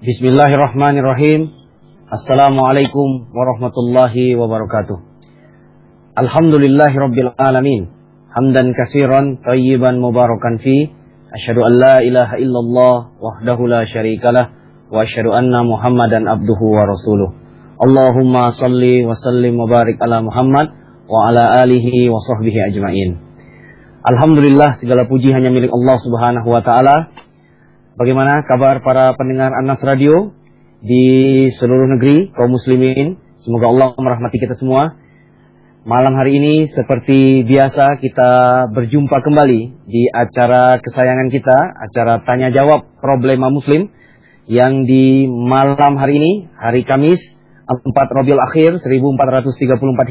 Bismillahirrahmanirrahim. Assalamualaikum warahmatullahi wabarakatuh. Alhamdulillahirabbil alamin. Hamdan katsiran thayyiban mubarakan fi. Asyhadu an la ilaha illallah wahdahu la syarikalah wa asyhadu anna Muhammadan abduhu wa rasuluh. Allahumma shalli wa sallim wa barik ala Muhammad wa ala alihi wa sahbihi ajmain. Alhamdulillah, segala puji hanya milik Allah Subhanahu wa taala. Bagaimana kabar para pendengar Anas Radio di seluruh negeri, kaum muslimin? Semoga Allah merahmati kita semua. Malam hari ini seperti biasa kita berjumpa kembali di acara kesayangan kita, acara tanya jawab problema muslim, yang di malam hari ini, hari Kamis 4 Rabiul Akhir 1434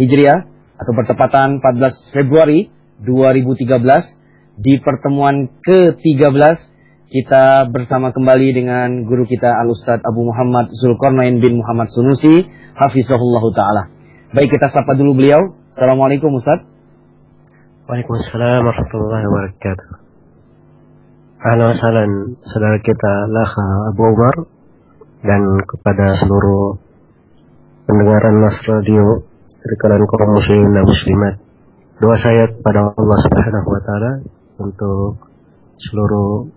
Hijriah atau bertepatan 14 Februari 2013, di pertemuan ke-13 kita bersama kembali dengan guru kita Al-Ustadz Abu Muhammad Zulkarnain bin Muhammad Sunusi, hafizahullah ta'ala. Baik, kita sapa dulu beliau. Assalamualaikum Ustadz. Waalaikumsalam warahmatullahi wabarakatuh. Ahlan wa sahlan saudara kita Lakha Abu Umar, dan kepada seluruh pendengar Anas Radio dari kalangan kaum muslimin dan muslimat. Doa saya kepada Allah Subhanahu wa taala untuk seluruh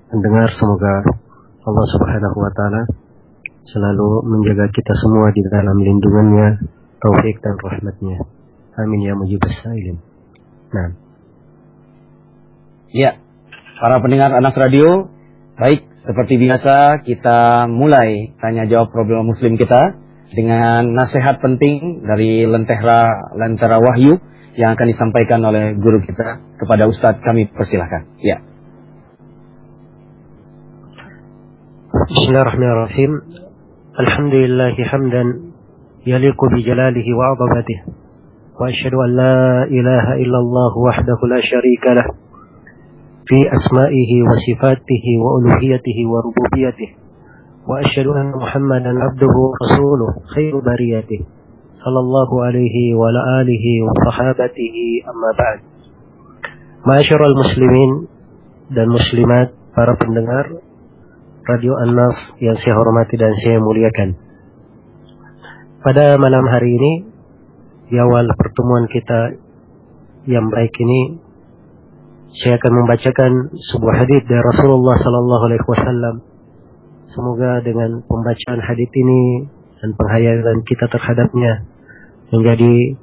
pendengar, semoga Allah Subhanahu wa taala selalu menjaga kita semua di dalam lindungannya, taufik dan rahmatnya. Amin ya mujibas sa'ilin. Nah. Ya, para pendengar Anas Radio, baik, seperti biasa kita mulai tanya jawab problem muslim kita dengan nasihat penting dari Lentera Wahyu yang akan disampaikan oleh guru kita kepada Ustadz. Kami persilahkan. Ya. Bismillahirrahmanirrahim. Alhamdulillahi hamdan yaliqu bi jalalihi wa 'azamatihi. Wa asyhadu an la ilaha illallah wahdahu la syarika lah fi asma'ihi wa sifatihi wa uluhiyatihi wa rububiyatihi. Wa asyhadu anna Muhammadan abduhu wa rasuluh khairu bariyatihi sallallahu alaihi wa ala alihi wa sahabatihi, amma ba'd. Ma'asyiral muslimin dan muslimat, para pendengar Radio Anas yang saya hormati dan saya muliakan. Pada malam hari ini, di awal pertemuan kita yang baik ini, saya akan membacakan sebuah hadits dari Rasulullah sallallahu alaihi wasallam. Semoga dengan pembacaan hadits ini dan penghayatan kita terhadapnya menjadi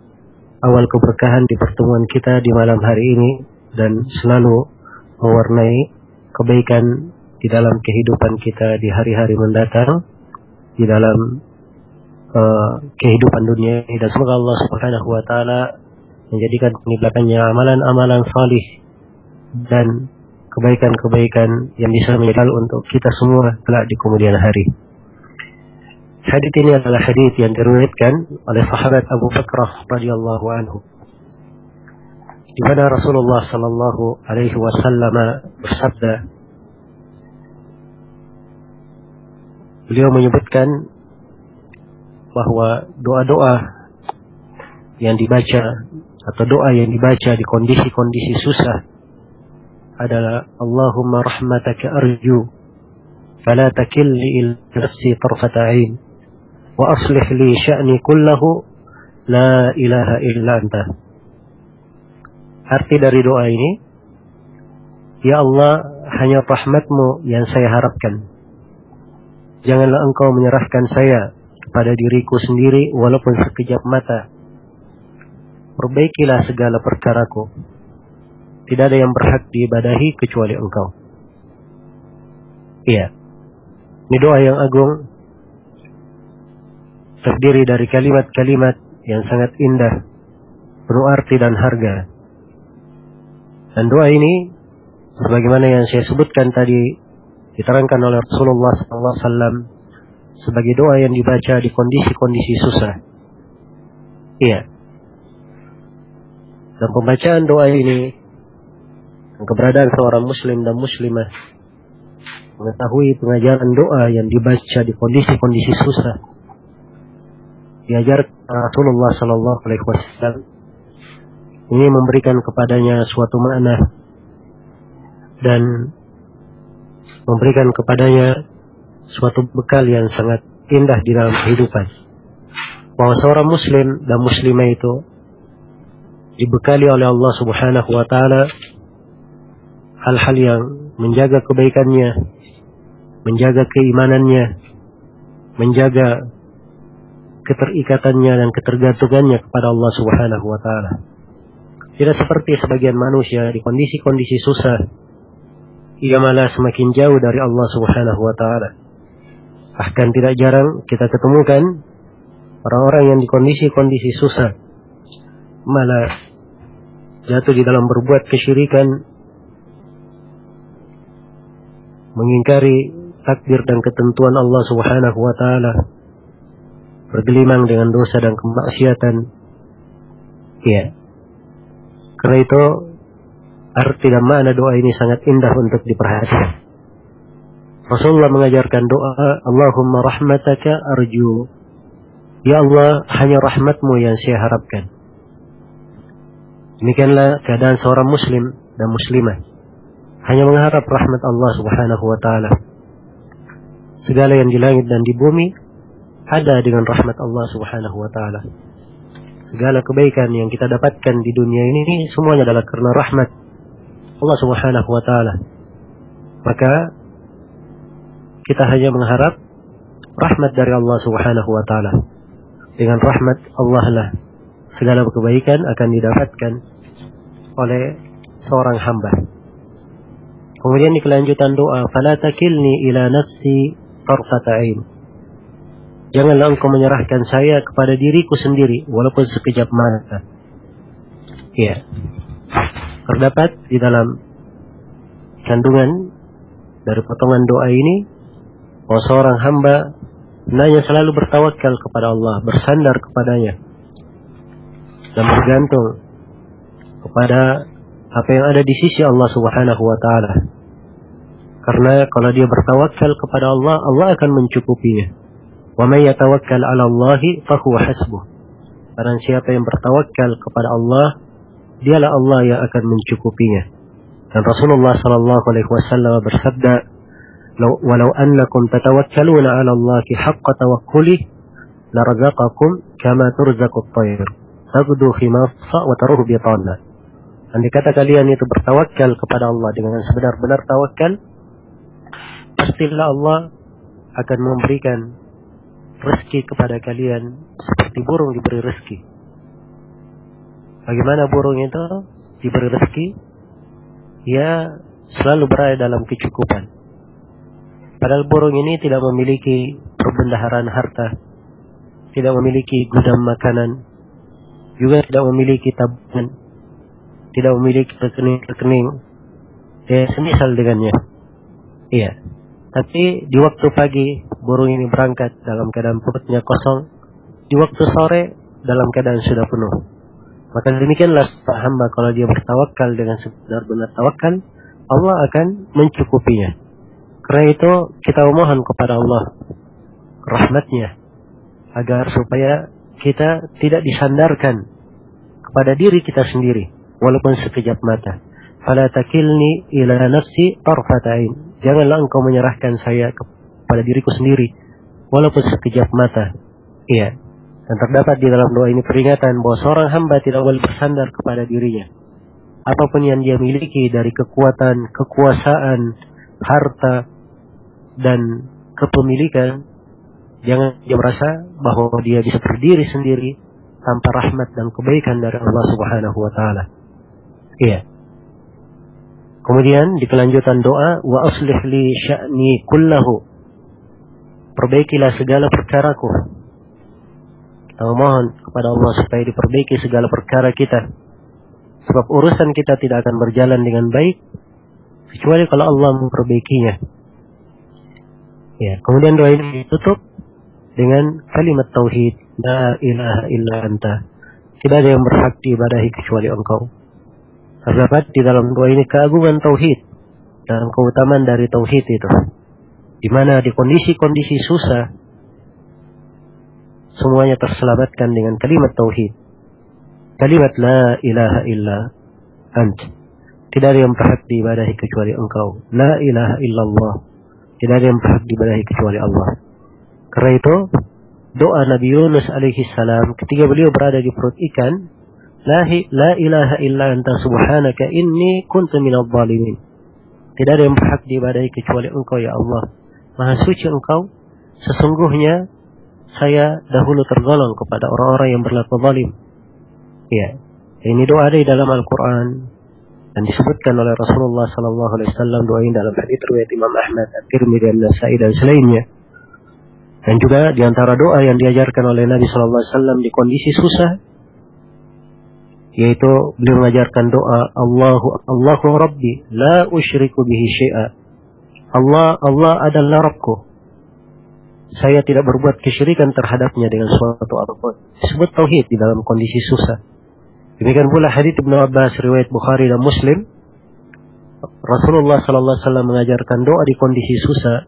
awal keberkahan di pertemuan kita di malam hari ini, dan selalu mewarnai kebaikan di dalam kehidupan kita di hari-hari mendatang, di dalam kehidupan dunia ini. Dan semoga Allah Subhanahu wa taala menjadikan di belakangnya amalan-amalan salih dan kebaikan-kebaikan yang bisa menjadi untuk kita semua kelak di kemudian hari. Hadits ini adalah hadits yang diriwayatkan oleh sahabat Abu Bakrah radhiyallahu anhu, di mana Rasulullah sallallahu alaihi wasallam bersabda, beliau menyebutkan bahwa doa-doa yang dibaca atau doa yang dibaca di kondisi-kondisi susah adalah Allahumma rahmataka arju fala takilni ila nafsi tarfata ain wa aslih li sya'ni kullahu la ilaha illa anta. Arti dari doa ini, ya Allah, hanya rahmatmu yang saya harapkan. Janganlah engkau menyerahkan saya kepada diriku sendiri walaupun sekejap mata. Perbaikilah segala perkaraku. Tidak ada yang berhak diibadahi kecuali engkau. Iya, ini doa yang agung, terdiri dari kalimat-kalimat yang sangat indah, penuh arti dan harga. Dan doa ini, sebagaimana yang saya sebutkan tadi, diterangkan oleh Rasulullah SAW sebagai doa yang dibaca di kondisi-kondisi susah. Iya. Dan pembacaan doa ini, dan keberadaan seorang muslim dan muslimah mengetahui pengajaran doa yang dibaca di kondisi-kondisi susah, diajar Rasulullah SAW, ini memberikan kepadanya suatu makna dan memberikan kepadanya suatu bekal yang sangat indah di dalam kehidupan. Bahwa seorang muslim dan muslimah itu dibekali oleh Allah Subhanahu wa taala hal-hal yang menjaga kebaikannya, menjaga keimanannya, menjaga keterikatannya dan ketergantungannya kepada Allah Subhanahu wa taala. Tidak seperti sebagian manusia di kondisi-kondisi susah, ia malah semakin jauh dari Allah Subhanahu wa taala. Bahkan tidak jarang kita ketemukan orang-orang yang di kondisi-kondisi susah malah jatuh di dalam berbuat kesyirikan, mengingkari takdir dan ketentuan Allah Subhanahu wa taala, bergelimang dengan dosa dan kemaksiatan. Ya. Karena itu arti dan makna doa ini sangat indah untuk diperhatikan. Rasulullah mengajarkan doa, Allahumma rahmataka arju. Ya Allah, hanya rahmatmu yang saya harapkan. Demikianlah keadaan seorang muslim dan muslimah. Hanya mengharap rahmat Allah Subhanahu wa taala. Segala yang di langit dan di bumi ada dengan rahmat Allah Subhanahu wa taala. Segala kebaikan yang kita dapatkan di dunia ini semuanya adalah karena rahmat Allah Subhanahu wa taala. Maka kita hanya mengharap rahmat dari Allah Subhanahu wa taala. Dengan rahmat Allah lah segala kebaikan akan didapatkan oleh seorang hamba. Kemudian di kelanjutan doa, fala takilni ila nafsi tarfata ain. Janganlah engkau menyerahkan saya kepada diriku sendiri walaupun sekejap mata. Ya. Terdapat di dalam kandungan dari potongan doa ini bahwa seorang hamba hendaknya selalu bertawakal kepada Allah, bersandar kepadanya dan bergantung kepada apa yang ada di sisi Allah Subhanahu wa taala. Karena kalau dia bertawakal kepada Allah, Allah akan mencukupinya. Wa may yatawakkal 'ala Allahi fa huwa hasbuh. Barang siapa yang bertawakal kepada Allah, dialah Allah yang akan mencukupinya. Dan Rasulullah sallallahu alaihi wasallam bersabda, "Walau annakum tatawakkaluna 'ala Allahi haqqa tawakkuli, la razaqakum kama turzaqu at-tayr. Taghdu khimassa wa taruhu bitana." Andai kata kalian itu bertawakal kepada Allah dengan sebenar-benar tawakal, pastilah Allah akan memberikan rezeki kepada kalian seperti burung diberi rezeki. Bagaimana burung itu diberi rezeki? Ia selalu berada dalam kecukupan. Padahal burung ini tidak memiliki perbendaharaan harta, tidak memiliki gudang makanan, juga tidak memiliki tabungan, tidak memiliki rekening, semisal dengannya. Iya. Tapi di waktu pagi burung ini berangkat dalam keadaan perutnya kosong, di waktu sore dalam keadaan sudah penuh. Maka demikianlah hamba kalau dia bertawakal dengan sebenar-benar tawakal, Allah akan mencukupinya. Karena itu kita memohon kepada Allah rahmatnya agar supaya kita tidak disandarkan kepada diri kita sendiri walaupun sekejap mata. Fala takilni ila nafsi tarfata ain. Janganlah engkau menyerahkan saya kepada diriku sendiri walaupun sekejap mata. Iya. Dan terdapat di dalam doa ini peringatan bahwa seorang hamba tidak boleh bersandar kepada dirinya. Apapun yang dia miliki dari kekuatan, kekuasaan, harta, dan kepemilikan, jangan dia merasa bahwa dia bisa berdiri sendiri tanpa rahmat dan kebaikan dari Allah Subhanahu wa taala. Iya. Kemudian di kelanjutan doa, wa aslih li sya'ni kullahu. Perbaikilah segala perkaraku. Kita memohon kepada Allah supaya diperbaiki segala perkara kita. Sebab urusan kita tidak akan berjalan dengan baik kecuali kalau Allah memperbaikinya. Ya, kemudian doa ini ditutup dengan kalimat tauhid, la ilaha illa anta. Tidak ada yang berhak diibadahi kecuali Engkau. Terdapat di dalam doa ini keagungan tauhid dan keutamaan dari tauhid itu. Di mana di kondisi-kondisi susah semuanya terselamatkan dengan kalimat tauhid. Kalimat la ilaha illa ant. Tidak ada yang berhak diibadahi kecuali Engkau. La ilaha illallah. tidak ada yang berhak diibadahi kecuali Allah. Karena itu doa Nabi Yunus alaihi salam ketika beliau berada di perut ikan, la ilaha illa anta subhanaka inni kuntu minadh dhalimin. Tidak ada yang berhak diibadahi kecuali Engkau ya Allah. Maha suci Engkau, sesungguhnya saya dahulu tergolong kepada orang-orang yang berlaku zalim. Ya, ini doa ada di dalam Al-Quran dan disebutkan oleh Rasulullah SAW. Doa ini dalam hadits riwayat Imam Ahmad, At-Tirmidzi, An-Nasa'i dan selainnya. Dan juga di antara doa yang diajarkan oleh Nabi SAW di kondisi susah, yaitu beliau mengajarkan doa Allahu Rabbi la usyriku bihi syai'a. Allah adalah Rabbku, saya tidak berbuat kesyirikan terhadapnya dengan suatu apapun. Disebut tauhid di dalam kondisi susah. Demikian pula hadits Ibnu Abbas riwayat Bukhari dan Muslim. Rasulullah sallallahu alaihi wasallam mengajarkan doa di kondisi susah.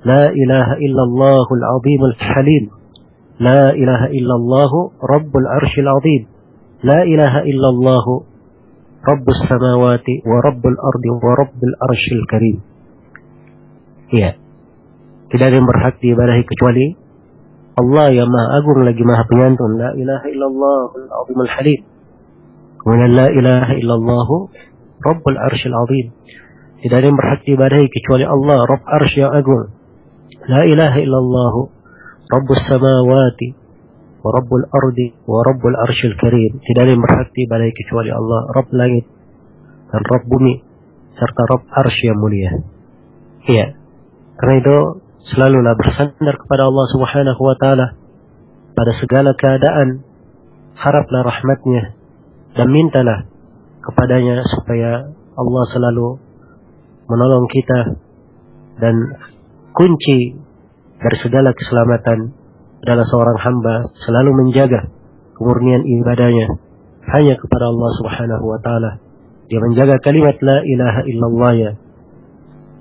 La ilaha illallahul azimul halim. La ilaha illallahu rabbul arsyil azim. La ilaha illallahu rabbus samawati wa rabbul ardi wa rabbul arsyil karim. Iya. Tidak ada yang berhak diibadahi kecuali Allah yang Maha Agung lagi Maha Penyantun. La ilaha illallahul azimul halim. Kemudian la ilaha illallahu rabbul arsyil azim. Tidak ada yang berhak diibadahi kecuali Allah, Rabb arsy yang agung. La ilaha illallahu rabbus samawati wa rabbul ardi wa rabbul arsyil karim. Tidak ada yang berhak diibadahi kecuali Allah, Rabb langit dan Rabb bumi serta Rabb arsy yang mulia. Iya. Karena itu selalulah bersandar kepada Allah Subhanahu wa taala pada segala keadaan. Haraplah rahmatnya dan mintalah kepadanya supaya Allah selalu menolong kita, dan kunci dari segala keselamatan adalah seorang hamba selalu menjaga kemurnian ibadahnya hanya kepada Allah Subhanahu wa taala. Dia menjaga kalimat la ilaha illallah ya,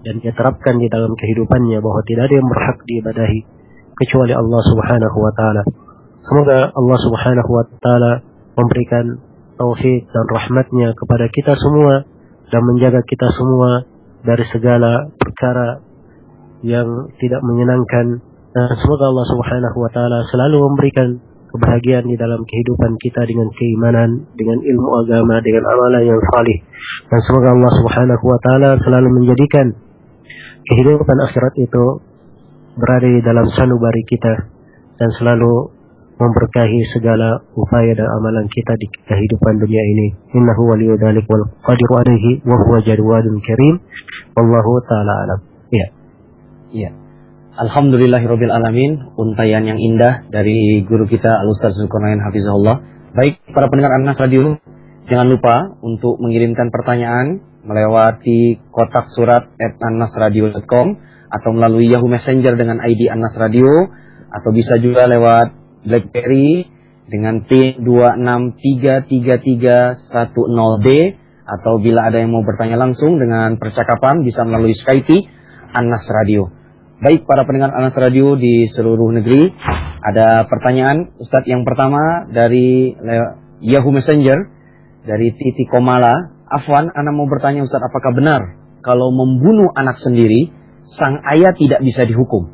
dan dia terapkan di dalam kehidupannya bahwa tidak ada yang berhak diibadahi kecuali Allah Subhanahu wa taala. Semoga Allah Subhanahu wa taala memberikan taufik dan rahmatnya kepada kita semua dan menjaga kita semua dari segala perkara yang tidak menyenangkan, dan semoga Allah Subhanahu wa taala selalu memberikan kebahagiaan di dalam kehidupan kita dengan keimanan, dengan ilmu agama, dengan amalan yang salih, dan semoga Allah Subhanahu wa taala selalu menjadikan kehidupan akhirat itu berada di dalam sanubari kita dan selalu memberkahi segala upaya dan amalan kita di kehidupan dunia ini. Innahu waliyyu dzalik wal qadiru alaihi wa huwa jawadun karim. Wallahu taala alam. Iya. Iya. Alhamdulillahirabbil alamin, untayan yang indah dari guru kita Al-Ustaz Zulkarnain hafizahullah. Baik para pendengar An-Nas Radio, jangan lupa untuk mengirimkan pertanyaan melewati kotak surat @annasradio.com atau melalui Yahoo Messenger dengan ID An-Nas Radio, atau bisa juga lewat BlackBerry dengan PIN 2633310D, atau bila ada yang mau bertanya langsung dengan percakapan bisa melalui Skype An-Nas Radio. Baik para pendengar An-Nas Radio di seluruh negeri, ada pertanyaan Ustadz yang pertama dari Yahoo Messenger dari Titi Komala. Afwan, ana mau bertanya Ustadz, apakah benar kalau membunuh anak sendiri sang ayah tidak bisa dihukum?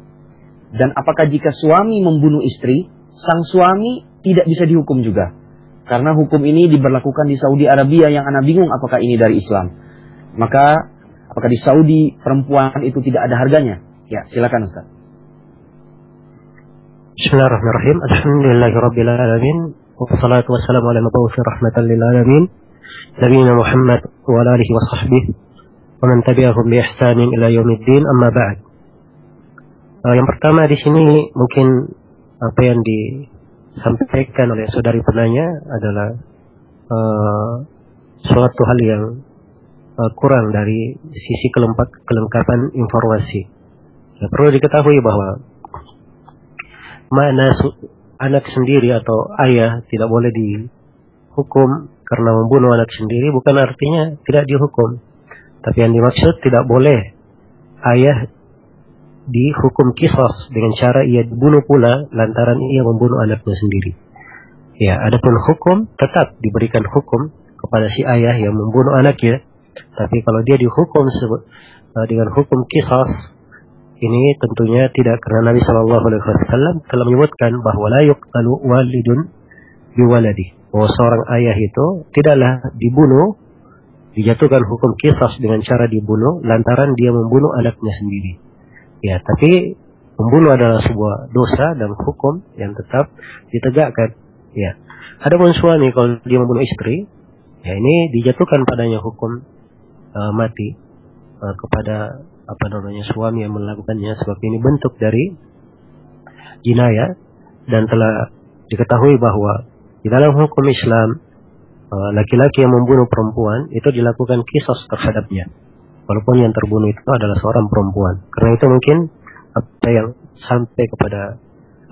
Dan apakah jika suami membunuh istri, sang suami tidak bisa dihukum juga? Karena hukum ini diberlakukan di Saudi Arabia yang ana bingung apakah ini dari Islam. Maka apakah di Saudi perempuan itu tidak ada harganya? Ya, silakan Ustaz. Bismillahirrahmanirrahim. Alhamdulillahirabbil alamin. Wassalatu wassalamu ala mab'uts rahmatan lil alamin. Nabiyina Muhammad wa ala alihi wa sahbihi wa man tabi'ahum bi ihsanin ila yaumiddin, amma ba'd. Yang pertama di sini mungkin apa yang disampaikan oleh saudari penanya adalah suatu hal yang kurang dari sisi kelengkapan informasi. Ya, perlu diketahui bahwa makna anak sendiri atau ayah tidak boleh dihukum karena membunuh anak sendiri bukan artinya tidak dihukum. Tapi yang dimaksud tidak boleh ayah dihukum qisas dengan cara ia dibunuh pula lantaran ia membunuh anaknya sendiri. Ya, adapun hukum tetap diberikan hukum kepada si ayah yang membunuh anaknya. Tapi kalau dia dihukum dengan hukum qisas, ini tentunya tidak, karena Nabi Shallallahu Alaihi Wasallam telah menyebutkan bahwa la yuqtalu walidun biwaladi, bahwa seorang ayah itu tidaklah dibunuh, dijatuhkan hukum qisas dengan cara dibunuh lantaran dia membunuh anaknya sendiri. Ya, tapi membunuh adalah sebuah dosa dan hukum yang tetap ditegakkan. Ya, adapun suami kalau dia membunuh istri, ya ini dijatuhkan padanya hukum mati kepada suami yang melakukannya, sebab ini bentuk dari jinayah, dan telah diketahui bahwa di dalam hukum Islam laki-laki yang membunuh perempuan itu dilakukan qisas terhadapnya walaupun yang terbunuh itu adalah seorang perempuan. Karena itu mungkin apa yang sampai kepada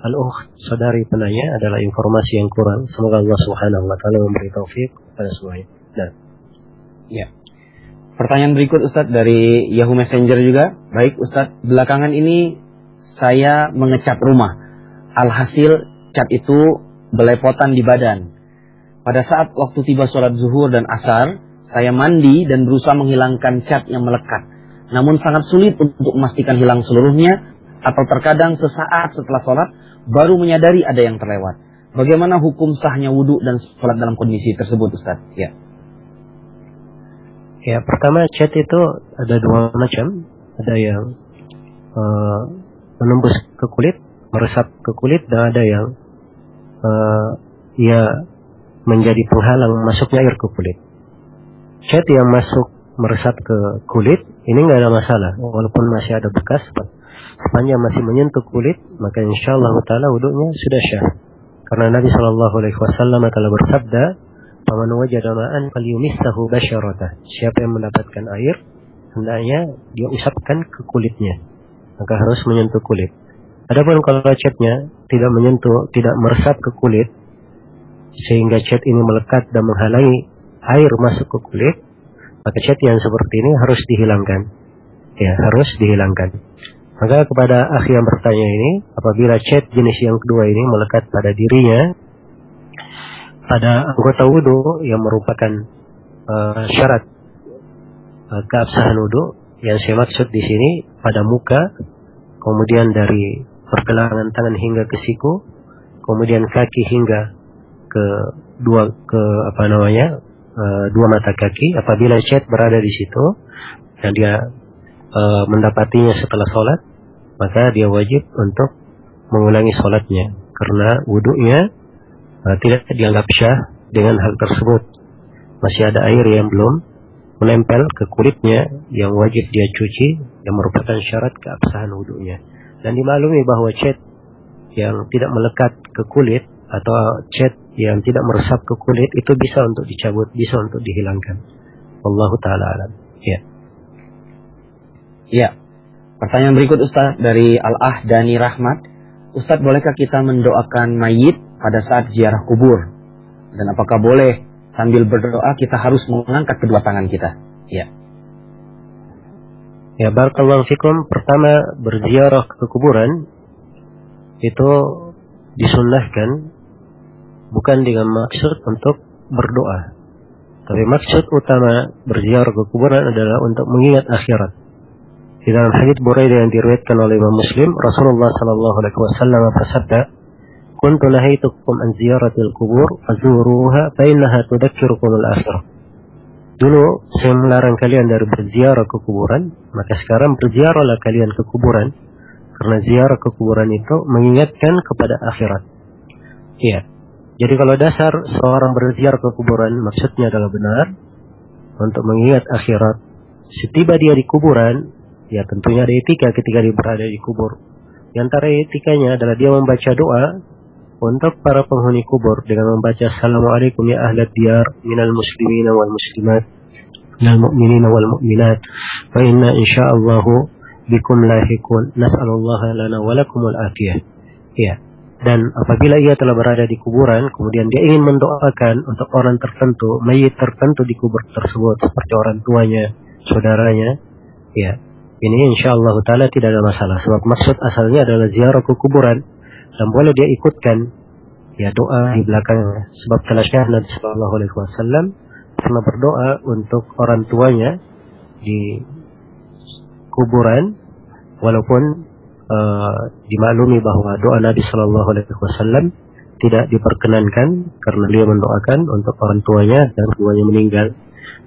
al-ukht saudari penanya adalah informasi yang kurang. Semoga Allah Subhanahu wa taala memberi taufik kepada semuanya. Nah, ya. Pertanyaan berikut Ustadz dari Yahoo Messenger juga. Baik Ustadz, belakangan ini saya mengecat rumah. Alhasil cat itu belepotan di badan. Pada saat waktu tiba sholat zuhur dan asar, saya mandi dan berusaha menghilangkan cat yang melekat. Namun sangat sulit untuk memastikan hilang seluruhnya, atau terkadang sesaat setelah sholat baru menyadari ada yang terlewat. Bagaimana hukum sahnya wudhu dan sholat dalam kondisi tersebut Ustadz? Ya. Ya, pertama cat itu ada dua macam. Ada yang menembus ke kulit, meresap ke kulit, dan ada yang menjadi penghalang masuknya air ke kulit. Cat yang masuk meresap ke kulit ini nggak ada masalah, walaupun masih ada bekas, sepanjang masih menyentuh kulit, maka insyaallah taala wudunya sudah syah. Karena Nabi Shallallahu Alaihi Wasallam telah bersabda, "Faman wajada ma'an falyumissahu basyarata." Siapa yang mendapatkan air, hendaknya dia usapkan ke kulitnya, maka harus menyentuh kulit. Adapun kalau catnya tidak menyentuh, tidak meresap ke kulit, sehingga cat ini melekat dan menghalangi air masuk ke kulit, maka cat yang seperti ini harus dihilangkan. Ya, harus dihilangkan. Maka kepada akhi yang bertanya ini, apabila cat jenis yang kedua ini melekat pada dirinya, pada anggota wudu yang merupakan syarat keabsahan wudu, yang saya maksud di sini pada muka, kemudian dari pergelangan tangan hingga ke siku, kemudian kaki hingga ke dua mata kaki. Apabila cat berada di situ dan dia mendapatinya setelah sholat, maka dia wajib untuk mengulangi sholatnya, karena wudunya tidak dianggap syah dengan hal tersebut. Masih ada air yang belum menempel ke kulitnya yang wajib dia cuci, yang merupakan syarat keabsahan wudunya. Dan dimaklumi bahwa cat yang tidak melekat ke kulit atau cat yang tidak meresap ke kulit itu bisa untuk dicabut, bisa untuk dihilangkan. Wallahu ta'ala alam. Ya. Ya. Pertanyaan berikut Ustaz dari Al-Ahdani Rahmat. Ustaz, bolehkah kita mendoakan mayit pada saat ziarah kubur? Dan apakah boleh sambil berdoa kita harus mengangkat kedua tangan kita? Ya. Ya, barakallahu fikum. Pertama, berziarah ke kuburan itu disunnahkan bukan dengan maksud untuk berdoa, tapi maksud utama berziarah ke kuburan adalah untuk mengingat akhirat. Di dalam hadits Buraidah yang diriwayatkan oleh Imam Muslim, Rasulullah sallallahu alaihi wasallam bersabda, "Kuntu nahaitukum an ziyaratil qubur fazuruha fa innaha tudzakirukum al-akhirah." Dulu saya melarang kalian dari berziarah ke kuburan, maka sekarang berziarahlah kalian ke kuburan, karena ziarah ke kuburan itu mengingatkan kepada akhirat. Iya. Jadi kalau dasar seorang berziarah ke kuburan maksudnya adalah benar untuk mengingat akhirat, setiba dia di kuburan, ya tentunya ada etika ketika dia berada di kubur. Di antara etikanya adalah dia membaca doa untuk para penghuni kubur dengan membaca Assalamualaikum ya ahlad diyar minal muslimina wal muslimat minal mu'minina wal mu'minat wa inna insya'allahu bikum lahikun nas'alullaha lana walakumul afiyah. Ya. Dan apabila ia telah berada di kuburan, kemudian dia ingin mendoakan untuk orang tertentu, mayit tertentu di kubur tersebut, seperti orang tuanya, saudaranya, ya, ini insyaallah ta'ala tidak ada masalah. Sebab maksud asalnya adalah ziarah ke kuburan, dan boleh dia ikutkan ya doa di belakangnya. Sebab telah syah Nabi sallallahu alaihi wasallam pernah berdoa untuk orang tuanya di kuburan, walaupun dimaklumi bahwa doa Nabi Shallallahu Alaihi Wasallam tidak diperkenankan karena dia mendoakan untuk orang tuanya dan keduanya meninggal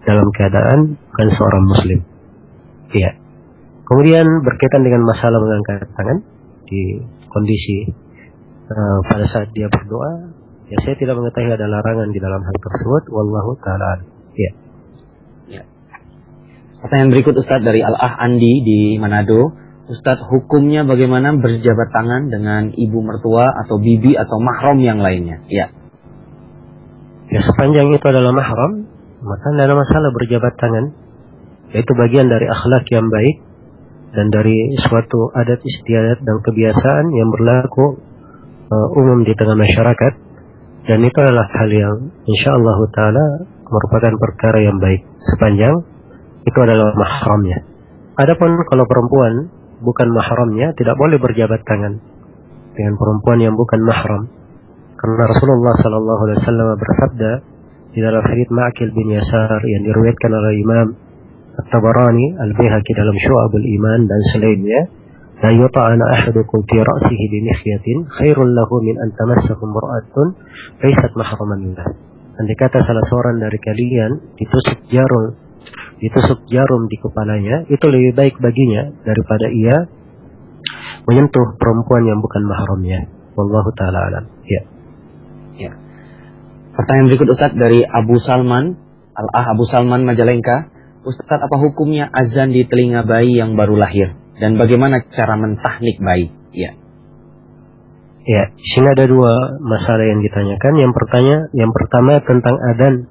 dalam keadaan bukan seorang muslim. Iya. Kemudian berkaitan dengan masalah mengangkat tangan di kondisi pada saat dia berdoa, ya saya tidak mengetahui ada larangan di dalam hal tersebut. Wallahu taala. Iya. Ya. Pertanyaan berikut Ustadz dari Al-Ah Andi di Manado. Ustadz, hukumnya bagaimana berjabat tangan dengan ibu mertua atau bibi atau mahram yang lainnya? Ya. Ya, sepanjang itu adalah mahram, maka tidak ada masalah berjabat tangan. Itu bagian dari akhlak yang baik dan dari suatu adat istiadat dan kebiasaan yang berlaku umum di tengah masyarakat. Dan itu adalah hal yang insyaallah taala merupakan perkara yang baik sepanjang itu adalah mahramnya. Adapun kalau perempuan bukan mahramnya, tidak boleh berjabat tangan dengan perempuan yang bukan mahram. Karena Rasulullah sallallahu alaihi wasallam bersabda di dalam hadits Ma'qil bin Yasar yang diriwayatkan oleh Imam At-Tabarani, Al-Baihaqi dalam Syu'abul Iman dan selainnya, la yuta'ana ahadukum fi ra'sihi bi mikhyatin khairul lahu min an tamassahu imra'atun laysat mahraman lahu. Andai kata salah seorang dari kalian ditusuk jarum di kepalanya, itu lebih baik baginya daripada ia menyentuh perempuan yang bukan mahramnya. Wallahu taala alam. Ya. Ya. Pertanyaan berikut Ustaz dari Abu Salman, Al-Ah Abu Salman Majalengka. Ustaz, apa hukumnya azan di telinga bayi yang baru lahir dan bagaimana cara mentahnik bayi? Ya. Ya, di sini ada dua masalah yang ditanyakan. Yang pertama tentang adzan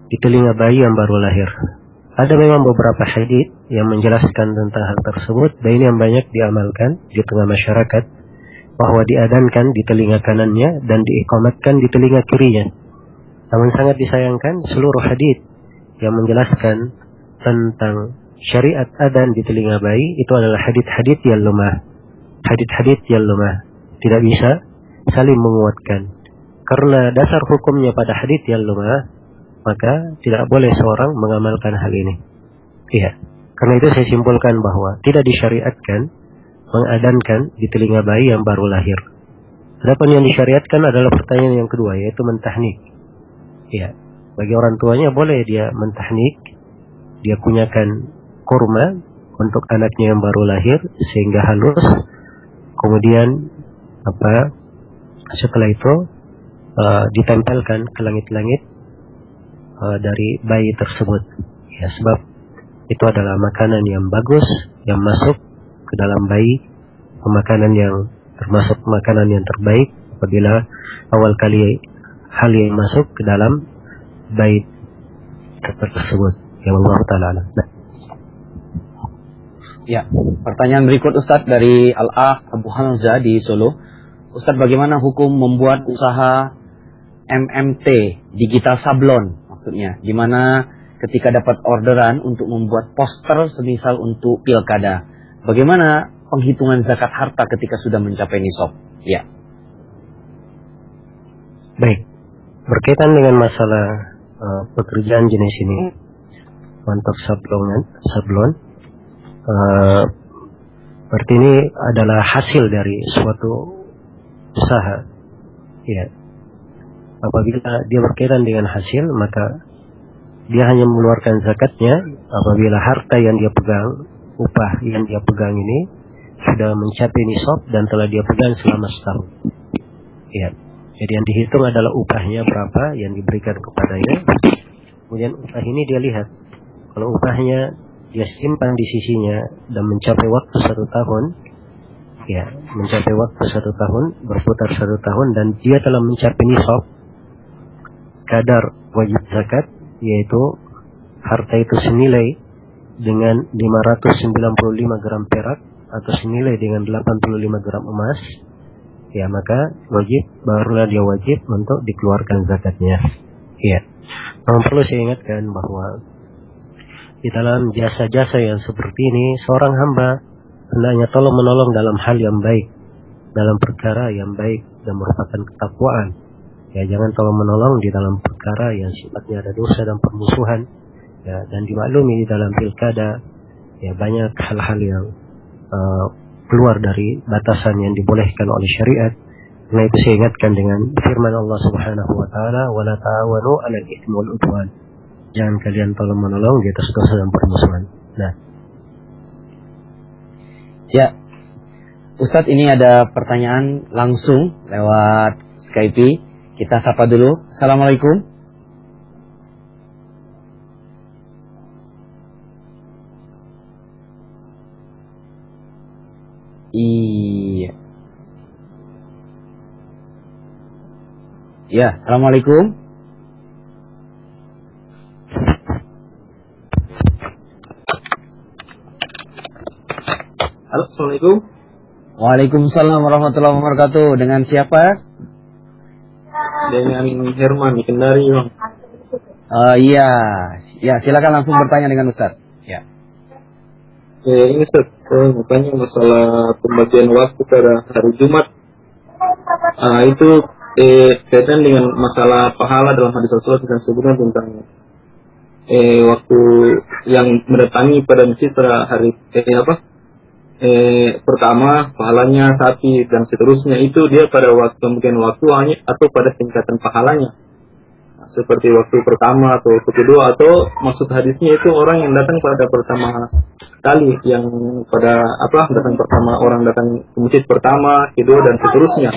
di telinga bayi yang baru lahir. Ada memang beberapa hadits yang menjelaskan tentang hal tersebut, dan ini yang banyak diamalkan di tengah masyarakat, bahwa diadzankan di telinga kanannya dan diiqamatkan di telinga kirinya. Namun sangat disayangkan seluruh hadits yang menjelaskan tentang syariat adzan di telinga bayi itu adalah hadits-hadits yang lemah. Hadits-hadits yang lemah tidak bisa saling menguatkan. Karena dasar hukumnya pada hadits yang lemah, maka tidak boleh seorang mengamalkan hal ini. Iya. Karena itu saya simpulkan bahwa tidak disyariatkan mengadhankan di telinga bayi yang baru lahir. Adapun yang disyariatkan adalah pertanyaan yang kedua, yaitu mentahnik. Iya. Bagi orang tuanya boleh dia mentahnik, dia kunyakan kurma untuk anaknya yang baru lahir sehingga halus. Kemudian setelah itu ditempelkan ke langit-langit dari bayi tersebut, ya, sebab itu adalah makanan yang bagus yang masuk ke dalam bayi, makanan yang termasuk makanan yang terbaik apabila awal kali hal yang masuk ke dalam bayi tersebut. Ya Allah Ta'ala. Ya, pertanyaan berikut Ustadz dari Al-Ah Abu Hamzah di Solo. Ustadz, bagaimana hukum membuat usaha MMT, digital sablon maksudnya, di mana ketika dapat orderan untuk membuat poster semisal untuk pilkada, bagaimana penghitungan zakat harta ketika sudah mencapai nisab? Ya. Baik, berkaitan dengan masalah pekerjaan jenis ini untuk sablon, berarti ini adalah hasil dari suatu usaha. Ya. Apabila dia berkaitan dengan hasil, maka dia hanya mengeluarkan zakatnya apabila harta yang dia pegang, upah yang dia pegang ini sudah mencapai nisab dan telah dia pegang selama setahun. Ya. Jadi yang dihitung adalah upahnya berapa yang diberikan kepadanya. Kemudian upah ini dia lihat. Kalau upahnya dia simpan di sisinya dan mencapai waktu 1 tahun, ya, mencapai waktu 1 tahun, berputar 1 tahun, dan dia telah mencapai nisab kadar wajib zakat, yaitu harta itu senilai dengan 595 gram perak atau senilai dengan 85 gram emas, ya, maka barulah dia wajib untuk dikeluarkan zakatnya. Ya. Namun perlu saya ingatkan bahwa di dalam jasa-jasa yang seperti ini, seorang hamba hendaknya tolong menolong dalam hal yang baik, dalam perkara yang baik dan merupakan ketakwaan. Ya, jangan tolong menolong di dalam perkara yang sifatnya ada dosa dan permusuhan. Ya, dan dimaklumi di dalam pilkada, ya, banyak hal-hal yang keluar dari batasan yang dibolehkan oleh syariat. Karena itu saya ingatkan dengan firman Allah Subhanahu wa taala, "Wala ta'awanu 'alal itsmi wal 'udwan." Jangan kalian tolong menolong di atas dosa dan permusuhan. Nah. Ya. Ustadz, ini ada pertanyaan langsung lewat Skype. Kita sapa dulu. Assalamualaikum. Iya. Ya, assalamualaikum. Halo, assalamualaikum. Waalaikumsalam warahmatullahi wabarakatuh. Dengan siapa? Dengan Herman di Kendari, Bang. Iya, ya silakan langsung bertanya dengan Ustaz. Ya. Ini Ustaz, saya mau tanya masalah pembagian waktu pada hari Jumat. Itu kaitan dengan masalah pahala dalam hadis Rasulullah yang sebutkan tentang waktu yang mendatangi pada masjid pada hari pertama pahalanya sapi dan seterusnya, itu dia pada waktu pembagian waktu hanya atau pada tingkatan pahalanya, seperti waktu pertama atau waktu kedua, atau maksud hadisnya itu orang yang datang pada pertama kali, yang pada datang pertama, orang datang ke masjid pertama, kedua dan seterusnya.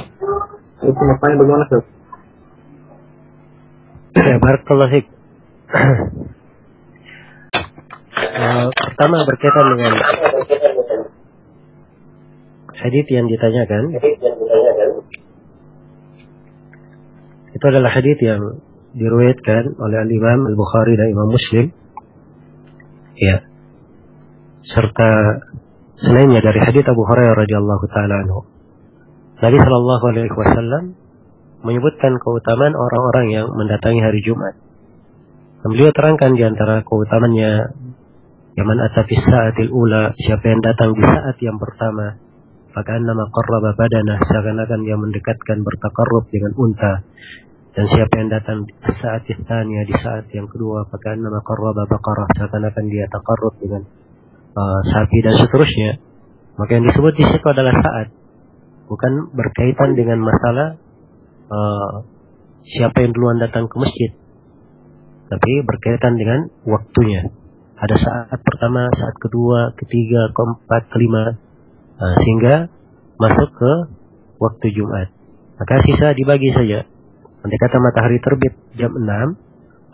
Itu makanya bagaimana, Ustaz? Ya, barakallahu fiik. Pertama berkaitan dengan hadits yang ditanyakan. Itu adalah hadits yang diriwayatkan oleh Al-Imam Al-Bukhari dan Imam Muslim. Ya. Serta selainnya dari hadits Abu Hurairah radhiyallahu taala anhu. Nabi sallallahu alaihi wasallam menyebutkan keutamaan orang-orang yang mendatangi hari Jumat. Dan beliau terangkan di antara keutamaannya, "Man ata fis sa'atil ula," siapa yang datang di saat yang pertama, fakannama qarraba badana, seakan-akan dia mendekatkan bertakarrub dengan unta. Dan siapa yang datang di saat tsaniyah, di saat yang kedua, fakannama qarraba baqarah, seakan-akan dia takarrub dengan sapi dan seterusnya. Maka yang disebut di situ adalah saat, bukan berkaitan dengan masalah siapa yang duluan datang ke masjid, tapi berkaitan dengan waktunya. Ada saat pertama, saat kedua, ketiga, keempat, kelima, sehingga masuk ke waktu Jumat. Maka sisa dibagi saja. Andai kata matahari terbit jam 6,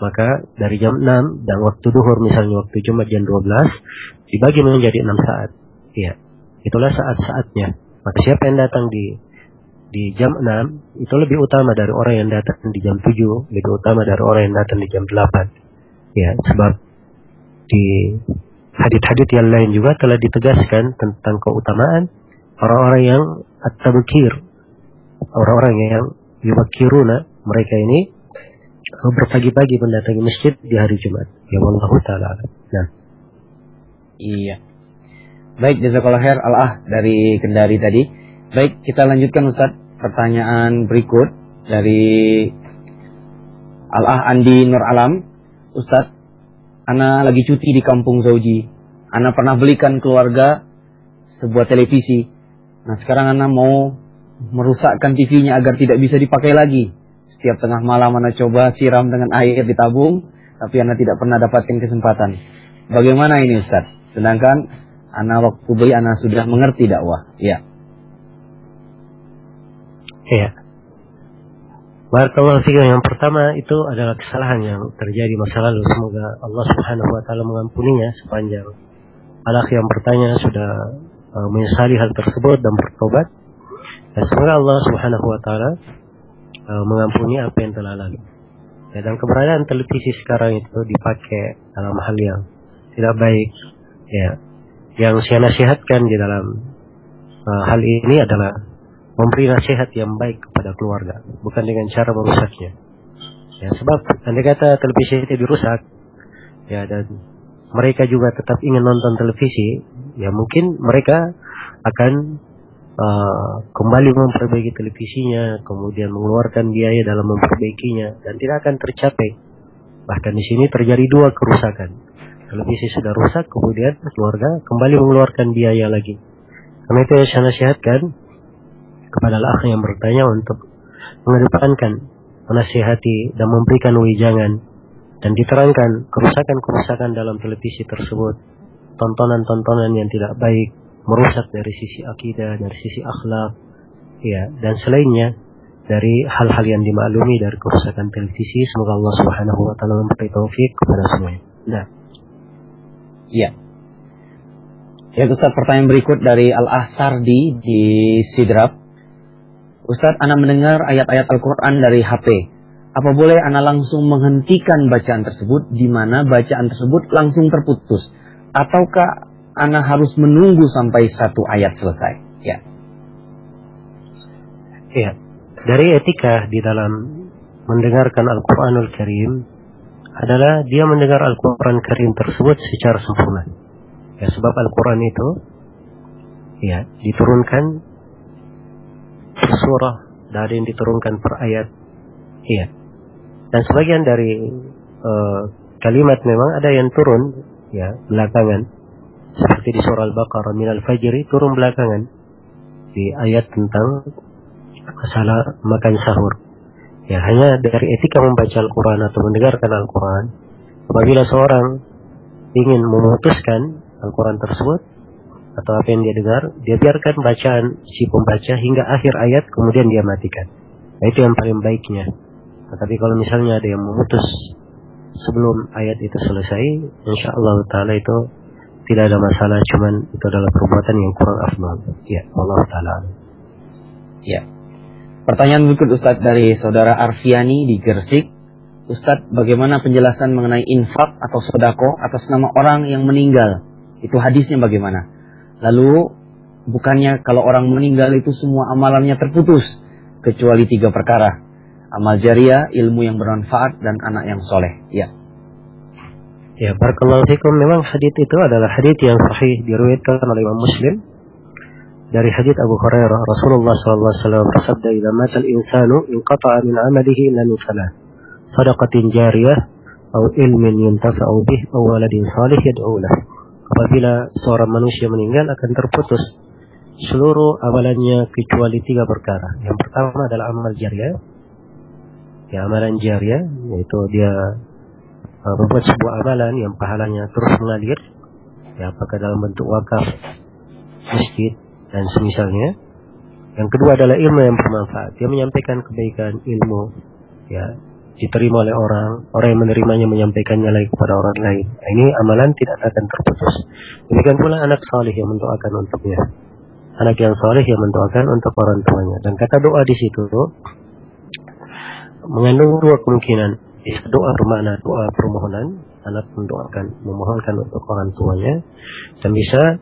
maka dari jam 6 dan waktu duhur misalnya waktu Jumat jam 12 dibagi menjadi 6 saat. Ya, itulah saat-saatnya. Maka siapa yang datang di jam 6 itu lebih utama dari orang yang datang di jam 7, lebih utama dari orang yang datang di jam 8. Ya, sebab di hadits-hadits yang lain juga telah ditegaskan tentang keutamaan orang-orang yang at-tabkir, orang-orang yang yubakiruna, mereka ini berpagi-pagi mendatangi masjid di hari Jumat. Ya wallahu taala. Nah. Iya. Baik, jazakallahu khair Al-Ah dari Kendari tadi. Baik, kita lanjutkan Ustaz. Pertanyaan berikut dari Al-Ah Andi Nur Alam. Ustaz, ana lagi cuti di kampung Zauji. Ana pernah belikan keluarga sebuah televisi. Nah, sekarang ana mau merusakkan TV-nya agar tidak bisa dipakai lagi. Setiap tengah malam ana coba siram dengan air di tabung, tapi ana tidak pernah dapatkan kesempatan. Bagaimana ini Ustaz? Sedangkan ana waktu beli ana sudah mengerti dakwah. Ya. Iya. Barakallahu fiik. Yang pertama itu adalah kesalahan yang terjadi masa lalu. Semoga Allah Subhanahu wa taala mengampuninya sepanjang al-akh yang bertanya sudah menyesali hal tersebut dan bertobat. Dan semoga Allah Subhanahu wa taala mengampuni apa yang telah lalu. Ya, dan keberadaan televisi sekarang itu dipakai dalam hal yang tidak baik. Ya. Yang saya nasihatkan di dalam hal ini adalah memberi nasihat yang baik kepada keluarga, bukan dengan cara merusaknya. Ya, sebab andai kata televisi itu dirusak, ya, dan mereka juga tetap ingin nonton televisi, ya mungkin mereka akan kembali memperbaiki televisinya, kemudian mengeluarkan biaya dalam memperbaikinya, dan tidak akan tercapai. Bahkan di sini terjadi dua kerusakan. Televisi sudah rusak, kemudian keluarga kembali mengeluarkan biaya lagi. Karena itu saya nasihatkan kepada al-akh yang bertanya untuk mengedepankan, menasihati dan memberikan wejangan dan diterangkan kerusakan-kerusakan dalam televisi tersebut, tontonan-tontonan yang tidak baik, merusak dari sisi akidah, dari sisi akhlak, ya, dan selainnya dari hal-hal yang dimaklumi dari kerusakan televisi. Semoga Allah Subhanahu wa taala memberi taufik kepada semuanya. Nah. Ya. Ya, Ustaz, pertanyaan berikut dari Al-Ahsardi di Sidrap. Ustaz, ana mendengar ayat-ayat Al-Quran dari HP. Apa boleh ana langsung menghentikan bacaan tersebut di mana bacaan tersebut langsung terputus? Ataukah ana harus menunggu sampai satu ayat selesai? Ya. Ya. Dari etika di dalam mendengarkan Al-Quranul Karim adalah dia mendengar Al-Quran Karim tersebut secara sempurna. Ya, sebab Al-Quran itu ya diturunkan per surah, dan ada yang diturunkan per ayat. Ya. Dan sebagian dari kalimat memang ada yang turun ya belakangan. Seperti di surah Al-Baqarah, minal fajri, turun belakangan di ayat tentang masalah makan sahur. Ya, hanya dari etika membaca Al-Quran atau mendengarkan Al-Quran, apabila seorang ingin memutuskan Al-Quran tersebut atau apa yang dia dengar, dia biarkan bacaan si pembaca hingga akhir ayat, kemudian dia matikan. Nah, itu yang paling baiknya. Tetapi kalau misalnya ada yang memutus sebelum ayat itu selesai, insyaallah taala itu tidak ada masalah, cuman itu adalah perbuatan yang kurang afdal. Ya, Allah taala. Ya. Pertanyaan berikut, Ustaz, dari saudara Arfiani di Gersik. Ustaz, bagaimana penjelasan mengenai infak atau sedekah atas nama orang yang meninggal? Itu hadisnya bagaimana? Lalu, bukannya kalau orang meninggal itu semua amalannya terputus, kecuali 3 perkara. Amal jariah, ilmu yang bermanfaat, dan anak yang soleh. Ya. Ya, barakallahu fikum. Memang hadis itu adalah hadis yang sahih, diriwayatkan oleh Imam Muslim. Dari hadis Abu Hurairah, Rasulullah SAW bersabda, "Idza mata al-insanu inqata'a min 'amalihi illa min thalath, shadaqatin jariyah, aw ilmin yuntafa'u bih, aw waladin salih yad'u lahu." Apabila seorang manusia meninggal akan terputus seluruh amalannya kecuali 3 perkara. Yang pertama adalah amal jariah. Ya, amalan jariah yaitu dia membuat sebuah amalan yang pahalanya terus mengalir. Ya, apakah dalam bentuk wakaf, masjid, dan semisalnya. Yang kedua adalah ilmu yang bermanfaat. Dia menyampaikan kebaikan ilmu, ya, diterima oleh orang yang menerimanya menyampaikannya lagi kepada orang lain. Nah, ini amalan tidak akan terputus. Demikian pula anak saleh yang mendoakan untuknya. Anak yang saleh yang mendoakan untuk orang tuanya. Dan kata doa di situ mengandung 2 kemungkinan. Doa bermakna doa permohonan, anak mendoakan, memohonkan untuk orang tuanya, dan bisa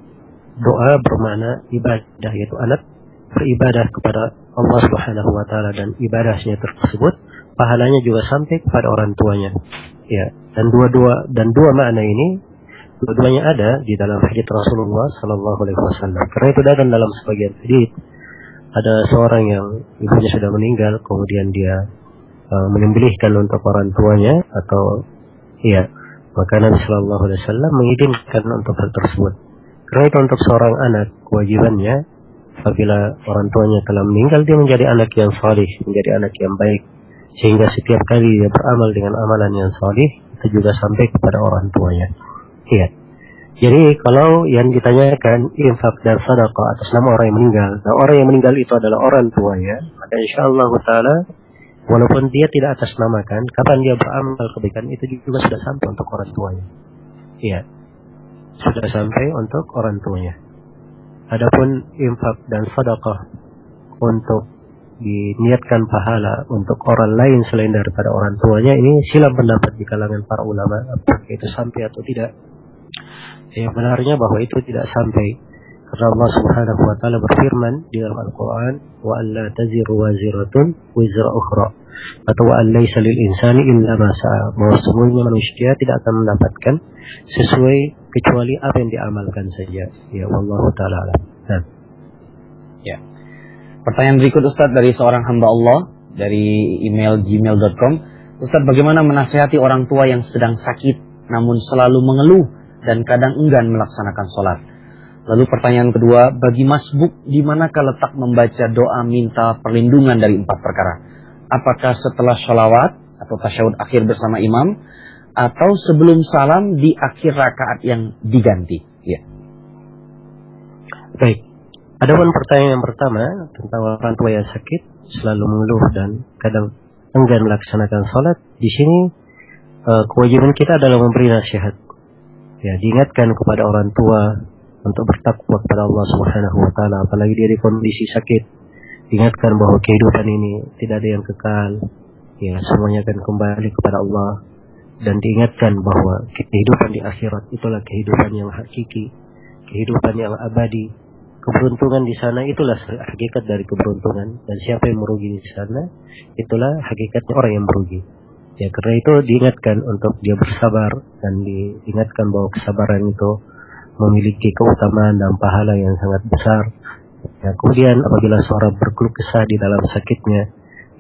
doa bermakna ibadah, yaitu anak beribadah kepada Allah Subhanahu wa taala dan ibadahnya tersebut pahalanya juga sampai kepada orang tuanya. Ya, dan dua makna ini dua-duanya ada di dalam hadis Rasulullah sallallahu alaihi wasallam. Karena itu datang dalam sebagian hadis ada seorang yang ibunya sudah meninggal, kemudian dia menyembelihkan untuk orang tuanya, atau ya, maka Nabi sallallahu alaihi wasallam mengizinkan untuk hal tersebut. Karena itu untuk seorang anak kewajibannya apabila orang tuanya telah meninggal, dia menjadi anak yang salih, menjadi anak yang baik, sehingga setiap kali dia beramal dengan amalan yang salih itu juga sampai kepada orang tuanya. Iya. Jadi kalau yang ditanyakan infak dan sedekah atas nama orang yang meninggal, nah orang yang meninggal itu adalah orang tuanya, maka insyaallah taala walaupun dia tidak atas namakan, kapan dia beramal kebaikan itu juga sudah sampai untuk orang tuanya. Iya. Sudah sampai untuk orang tuanya. Adapun infak dan sedekah untuk diniatkan pahala untuk orang lain selain daripada orang tuanya, ini silang pendapat di kalangan para ulama apakah itu sampai atau tidak. Yang benarnya bahwa itu tidak sampai, karena Allah Subhanahu wa taala berfirman di dalam Al-Qur'an, wa alla taziru waziratun wizra ukhra, atau wa laysa lil insani illa ma sa'a, bahwa semuanya manusia tidak akan mendapatkan sesuai kecuali apa yang diamalkan saja. Ya, wallahu taala alam. Ya. Pertanyaan berikut, Ustaz, dari seorang hamba Allah dari email gmail.com. Ustaz, bagaimana menasihati orang tua yang sedang sakit namun selalu mengeluh dan kadang enggan melaksanakan sholat? Lalu pertanyaan kedua, bagi masbuk di manakah letak membaca doa minta perlindungan dari 4 perkara? Apakah setelah sholawat atau tasyahud akhir bersama imam, atau sebelum salam di akhir rakaat yang diganti? Ya. Baik. Adapun pertanyaan yang pertama tentang orang tua yang sakit selalu mengeluh dan kadang enggan melaksanakan sholat. Di sini kewajiban kita adalah memberi nasihat. Ya, diingatkan kepada orang tua untuk bertakwa kepada Allah Subhanahu wa taala, apalagi dia di kondisi sakit. Diingatkan bahwa kehidupan ini tidak ada yang kekal. Ya, semuanya akan kembali kepada Allah, dan diingatkan bahwa kehidupan di akhirat itulah kehidupan yang hakiki, kehidupan yang abadi. Keberuntungan di sana itulah hakikat dari keberuntungan, dan siapa yang merugi di sana itulah hakikatnya orang yang merugi. Ya, karena itu diingatkan untuk dia bersabar, dan diingatkan bahwa kesabaran itu memiliki keutamaan dan pahala yang sangat besar. Ya, kemudian apabila seorang berkeluh kesah di dalam sakitnya,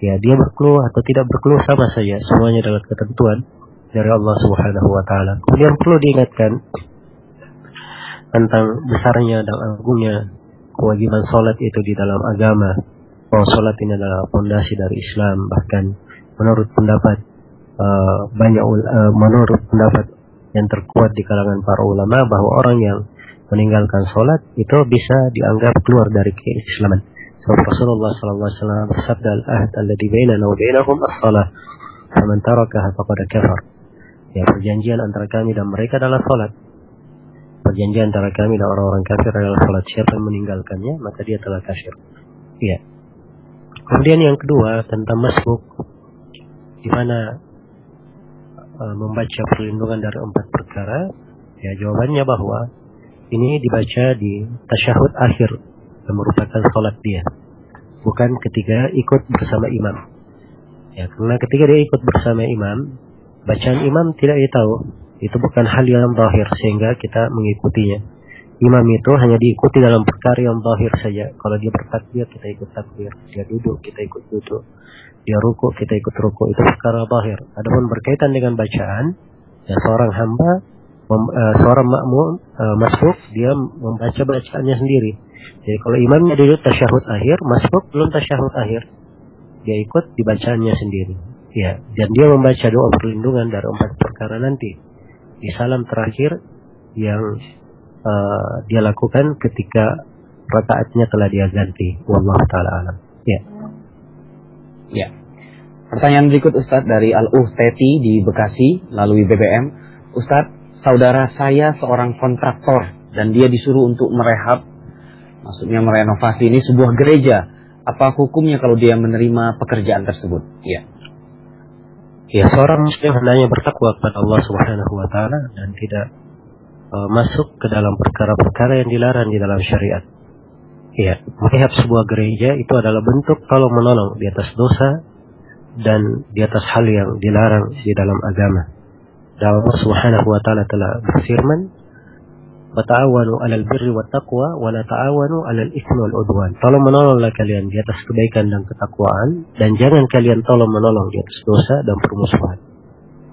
ya dia berkeluh atau tidak berkeluh sama saja, semuanya adalah ketentuan dari Allah Subhanahu wa taala. Kemudian perlu diingatkan tentang besarnya dan agungnya kewajiban sholat itu di dalam agama, bahwa sholat ini adalah fondasi dari Islam. Bahkan menurut pendapat menurut pendapat yang terkuat di kalangan para ulama, bahwa orang yang meninggalkan sholat itu bisa dianggap keluar dari keislaman. Sebab Rasulullah SAW bersabda, al-ahd alladhi bainana wa bainahum as-salah, faman tarakaha faqad kafar. Ya, perjanjian antara kami dan mereka adalah sholat. Perjanjian antara kami dan orang-orang kafir adalah sholat. Siapa yang meninggalkannya, maka dia telah kafir. Ya. Kemudian yang kedua tentang masbuk, di mana membaca perlindungan dari 4 perkara. Ya, jawabannya bahwa ini dibaca di tasyahud akhir yang merupakan sholat dia, bukan ketika ikut bersama imam. Ya, karena ketika dia ikut bersama imam, bacaan imam tidak tahu, itu bukan hal yang zahir sehingga kita mengikutinya. Imam itu hanya diikuti dalam perkara yang zahir saja. Kalau dia bertakbir, kita ikut takbir. Dia duduk, kita ikut duduk. Dia ruku, kita ikut ruku. Itu perkara zahir. Adapun berkaitan dengan bacaan, ya seorang hamba, seorang makmum, masbuk, dia membaca bacaannya sendiri. Jadi kalau imamnya duduk tasyahud akhir, masbuk belum tasyahud akhir, dia ikut dibacaannya sendiri. Ya, dan dia membaca doa perlindungan dari 4 perkara nanti di salam terakhir yang dia lakukan ketika rakaatnya telah dia ganti. Wallahu taala alam. Ya. Ya. Pertanyaan berikut Ustadz dari Al-Uhteti di Bekasi melalui BBM. Ustadz, saudara saya seorang kontraktor dan dia disuruh untuk merehab, maksudnya merenovasi ini sebuah gereja. Apa hukumnya kalau dia menerima pekerjaan tersebut? Ya. Ya, seorang muslim hendaknya bertakwa kepada Allah Subhanahu wa taala dan tidak masuk ke dalam perkara-perkara yang dilarang di dalam syariat. Ya, melihat sebuah gereja itu adalah bentuk tolong menolong di atas dosa dan di atas hal yang dilarang di dalam agama. Dan Allah Subhanahu wa taala telah berfirman, "Wa ta'awanu 'alal birri wat taqwa wa la ta'awanu 'alal itsmi wal 'udwan." Tolong menolonglah kalian di atas kebaikan dan ketakwaan, dan jangan kalian tolong menolong di atas dosa dan permusuhan.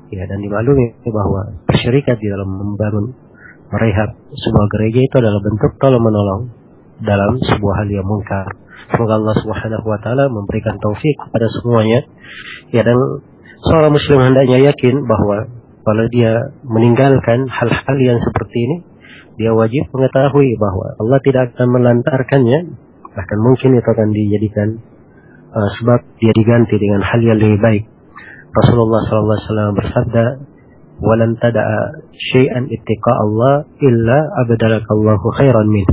Ya, dan dimaklumi bahwa bersyirikat di dalam membangun, merehab sebuah gereja itu adalah bentuk tolong menolong dalam sebuah hal yang mungkar. Semoga Allah Subhanahu wa taala memberikan taufik kepada semuanya. Ya, dan seorang muslim hendaknya yakin bahwa kalau dia meninggalkan hal-hal yang seperti ini, dia wajib mengetahui bahwa Allah tidak akan melantarkannya, bahkan mungkin itu akan dijadikan sebab dia diganti dengan hal yang lebih baik. Rasulullah SAW bersabda, "Walan tada'a syai'an ittiqa Allah illa abdalakallahu khairan min."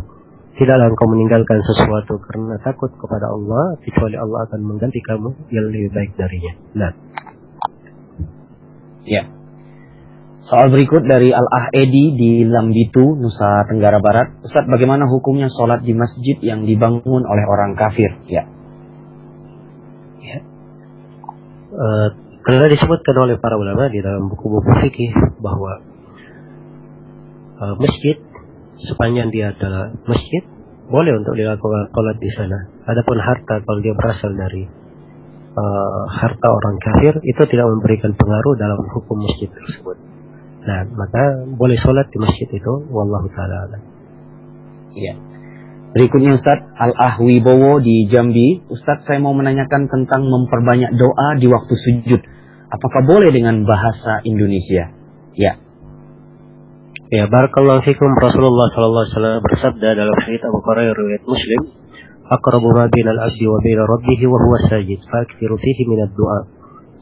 Tidaklah engkau meninggalkan sesuatu karena takut kepada Allah, kecuali Allah akan mengganti kamu yang lebih baik darinya. Nah. Ya. Soal berikut dari Al-Ah Edi di Lambitu, Nusa Tenggara Barat. Ustaz, bagaimana hukumnya sholat di masjid yang dibangun oleh orang kafir? Ya. Ya. Telah disebutkan oleh para ulama di dalam buku-buku fikih bahwa masjid sepanjang dia adalah masjid boleh untuk dilakukan sholat di sana. Adapun harta, kalau dia berasal dari harta orang kafir, itu tidak memberikan pengaruh dalam hukum masjid tersebut. Nah, maka boleh sholat di masjid itu. Wallahu ta'ala alam. Iya. Berikutnya Ustadz Al-Ahwi Bowo di Jambi. Ustadz, saya mau menanyakan tentang memperbanyak doa di waktu sujud. Apakah boleh dengan bahasa Indonesia? Ya. Ya, barakallahu fikum. Rasulullah sallallahu alaihi wasallam bersabda dalam hadits Abu Hurairah riwayat Muslim, "Aqrabu ma bainal 'abdi wa baina rabbih wa huwa sajid, fa'aktsiru fihi minad du'a."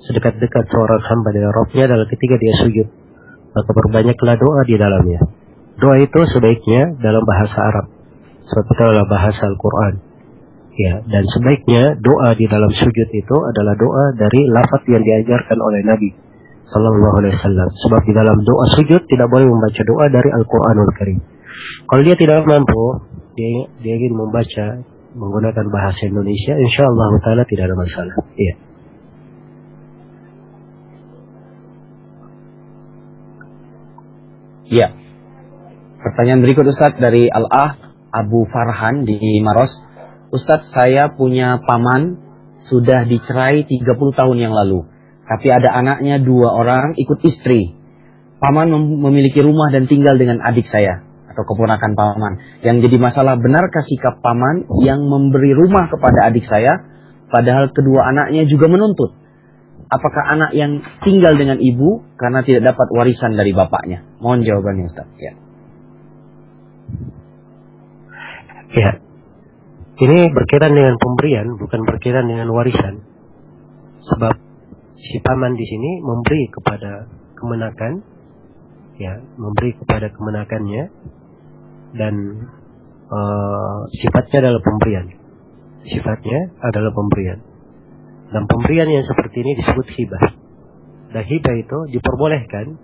Sedekat-dekat seorang hamba dengan Rabbnya adalah ketika dia sujud, maka perbanyaklah doa di dalamnya. Doa itu sebaiknya dalam bahasa Arab, sebab itu adalah bahasa Al-Quran. Ya, dan sebaiknya doa di dalam sujud itu adalah doa dari lafaz yang diajarkan oleh Nabi Sallallahu Alaihi Wasallam. Sebab di dalam doa sujud tidak boleh membaca doa dari Al-Quranul Karim. Kalau dia tidak mampu, dia ingin membaca menggunakan bahasa Indonesia, insyaAllah ta'ala tidak ada masalah. Iya. Iya. Pertanyaan berikut Ustadz dari Al-Ah Abu Farhan di Maros. Ustadz, saya punya paman sudah dicerai 30 tahun yang lalu. Tapi ada anaknya 2 orang ikut istri. Paman memiliki rumah dan tinggal dengan adik saya atau keponakan paman. Yang jadi masalah, benarkah sikap paman yang memberi rumah kepada adik saya padahal kedua anaknya juga menuntut? Apakah anak yang tinggal dengan ibu karena tidak dapat warisan dari bapaknya? Mohon jawabannya Ustaz. Ya. Ya. Ini berkaitan dengan pemberian, bukan berkaitan dengan warisan. Sebab si paman di sini memberi kepada kemenakan, ya, memberi kepada kemenakannya, dan sifatnya adalah pemberian. Sifatnya adalah pemberian. Dan pemberian yang seperti ini disebut hibah. Dan hibah itu diperbolehkan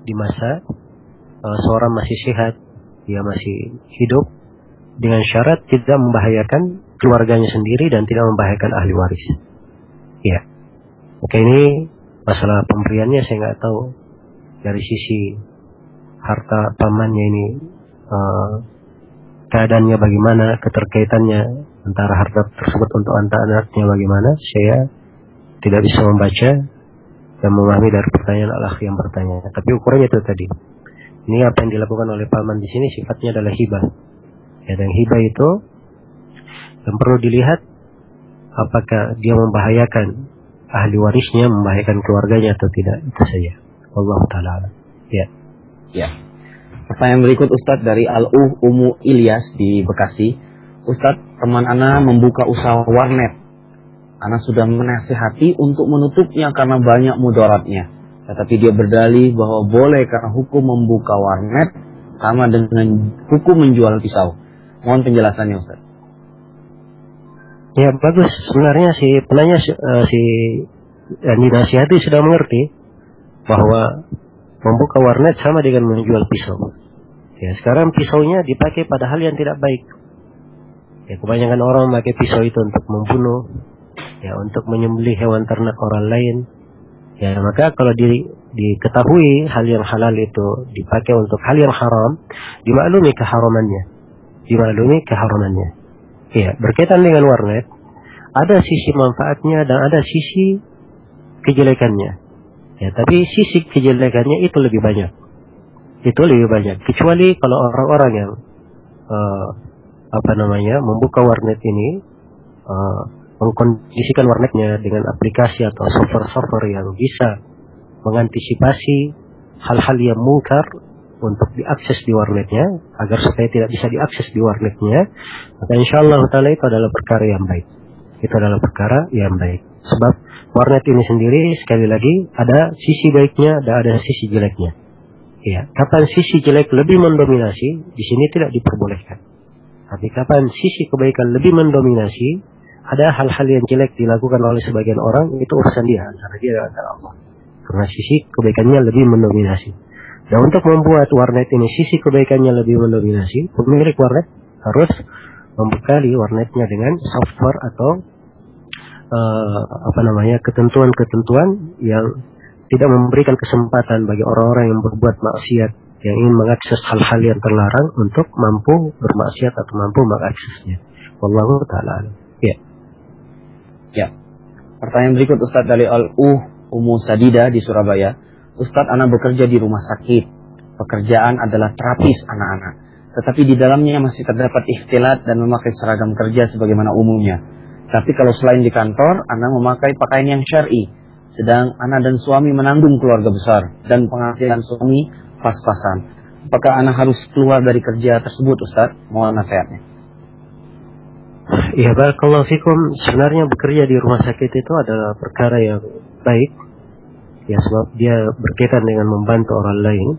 di masa seorang masih sehat, dia masih hidup, dengan syarat tidak membahayakan keluarganya sendiri dan tidak membahayakan ahli waris. Ya. Oke, ini masalah pemberiannya saya nggak tahu dari sisi harta pamannya ini keadaannya bagaimana, keterkaitannya antara harta tersebut untuk anak-anaknya bagaimana, saya tidak bisa membaca dan memahami dari pertanyaan al-akh yang bertanya. Tapi ukurannya itu tadi. Ini apa yang dilakukan oleh paman di sini sifatnya adalah hibah. Ya, dan hibah itu yang perlu dilihat apakah dia membahayakan ahli warisnya, membahayakan keluarganya atau tidak. Itu saja. Allah Ta'ala. Ya. Ya. Pertanyaan berikut Ustadz dari Al-Uh Umu Ilyas di Bekasi. Ustadz, teman Ana membuka usaha warnet. Ana sudah menasihati untuk menutupnya karena banyak mudaratnya. Tetapi dia berdalih bahwa boleh karena hukum membuka warnet sama dengan hukum menjual pisau. Mohon penjelasannya Ustaz. Ya, bagus. Sebenarnya si penanya si yang dinasihati sudah mengerti bahwa membuka warnet sama dengan menjual pisau. Ya, sekarang pisaunya dipakai pada hal yang tidak baik. Ya, kebanyakan orang memakai pisau itu untuk membunuh, ya, untuk menyembelih hewan ternak orang lain. Ya, maka kalau diketahui hal yang halal itu dipakai untuk hal yang haram, dimaklumi keharamannya. Ya, berkaitan dengan warnet, ada sisi manfaatnya dan ada sisi kejelekannya. Ya, tapi sisi kejelekannya itu lebih banyak. Kecuali kalau orang-orang yang membuka warnet ini, mengkondisikan warnetnya dengan aplikasi atau software yang bisa mengantisipasi hal-hal yang mungkar untuk diakses di warnetnya, agar supaya tidak bisa diakses di warnetnya, maka insyaallah ta'ala itu adalah perkara yang baik. Sebab warnet ini sendiri, sekali lagi, ada sisi baiknya dan ada sisi jeleknya. Ya, kapan sisi jelek lebih mendominasi, di sini tidak diperbolehkan. Tapi kapan sisi kebaikan lebih mendominasi, ada hal-hal yang jelek dilakukan oleh sebagian orang, itu urusan dia, antara dia dan antara Allah. Karena sisi kebaikannya lebih mendominasi. Dan untuk membuat warnet ini sisi kebaikannya lebih mendominasi, pemilik warnet harus membekali warnetnya dengan software atau ketentuan-ketentuan yang tidak memberikan kesempatan bagi orang-orang yang berbuat maksiat, yang ingin mengakses hal-hal yang terlarang untuk mampu bermaksiat atau mampu mengaksesnya. Wallahu ta'ala. Ya. Ya. Pertanyaan berikut Ustadz dari Al-Uh Umu Sadida di Surabaya. Ustadz, Ana bekerja di rumah sakit. pekerjaan adalah terapis anak-anak, tetapi di dalamnya masih terdapat ikhtilat dan memakai seragam kerja sebagaimana umumnya. Tapi kalau selain di kantor, Anda memakai pakaian yang syar'i, sedang Anda dan suami menanggung keluarga besar dan penghasilan suami pas-pasan. Apakah Anda harus keluar dari kerja tersebut, Ustaz? Mohon nasihatnya. Ya, barakallahu fikum. Sebenarnya bekerja di rumah sakit itu adalah perkara yang baik, ya, sebab dia berkaitan dengan membantu orang lain.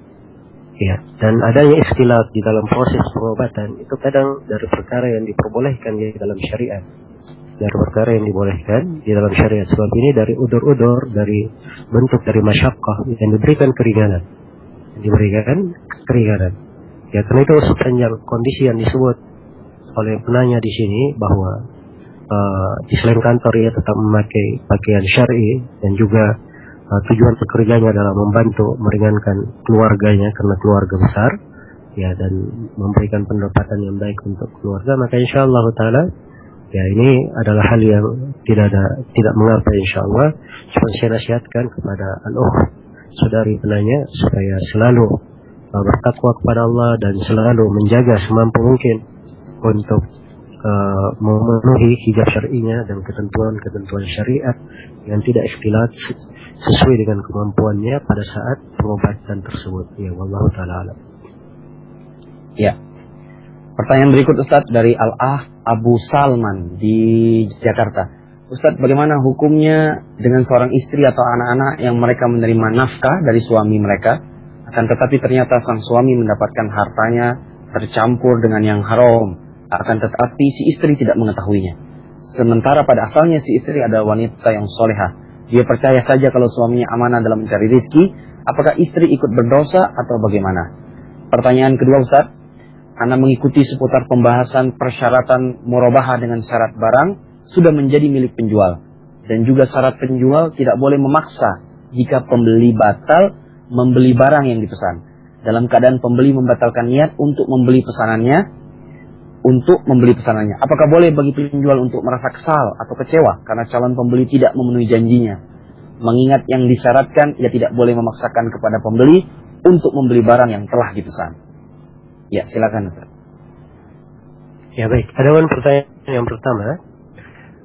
Ya, dan adanya ikhtilaf di dalam proses pengobatan itu kadang dari perkara yang diperbolehkan di dalam syariat. Dari perkara yang dibolehkan di dalam syariat. Sebab ini dari udur-udur, dari bentuk dari masyaqqah yang diberikan keringanan. Ya, karena itu sepanjang kondisi yang disebut oleh penanya di sini bahwa di selain kantor ia tetap memakai pakaian syar'i dan juga tujuan pekerjaannya adalah membantu meringankan keluarganya karena keluarga besar, ya, dan memberikan pendapatan yang baik untuk keluarga, maka insyaallah taala ya ini adalah hal yang tidak mengapa insyaallah. Cuma saya nasihatkan kepada saudari penanya supaya selalu bertakwa kepada Allah dan selalu menjaga semampu mungkin untuk memenuhi hijab syar'inya dan ketentuan syariat yang tidak ikhtilat sesuai dengan kemampuannya pada saat pengobatan tersebut. Ya, wallahu taala alam. Ya. Pertanyaan berikut, Ustaz, dari Abu Salman di Jakarta. Ustaz, bagaimana hukumnya dengan seorang istri atau anak-anak yang mereka menerima nafkah dari suami mereka, akan tetapi ternyata sang suami mendapatkan hartanya tercampur dengan yang haram, akan tetapi si istri tidak mengetahuinya. Sementara pada asalnya si istri adalah wanita yang solehah. Dia percaya saja kalau suaminya amanah dalam mencari rizki. Apakah istri ikut berdosa atau bagaimana? Pertanyaan kedua, Ustaz, Anda mengikuti seputar pembahasan persyaratan murabahah dengan syarat barang sudah menjadi milik penjual. Dan juga syarat penjual tidak boleh memaksa jika pembeli batal membeli barang yang dipesan. Dalam keadaan pembeli membatalkan niat untuk membeli pesanannya, apakah boleh bagi penjual untuk merasa kesal atau kecewa karena calon pembeli tidak memenuhi janjinya? Mengingat yang disyaratkan, ia tidak boleh memaksakan kepada pembeli untuk membeli barang yang telah dipesan. Ya, silakan, Ustaz. Ya, baik. Adapun pertanyaan yang pertama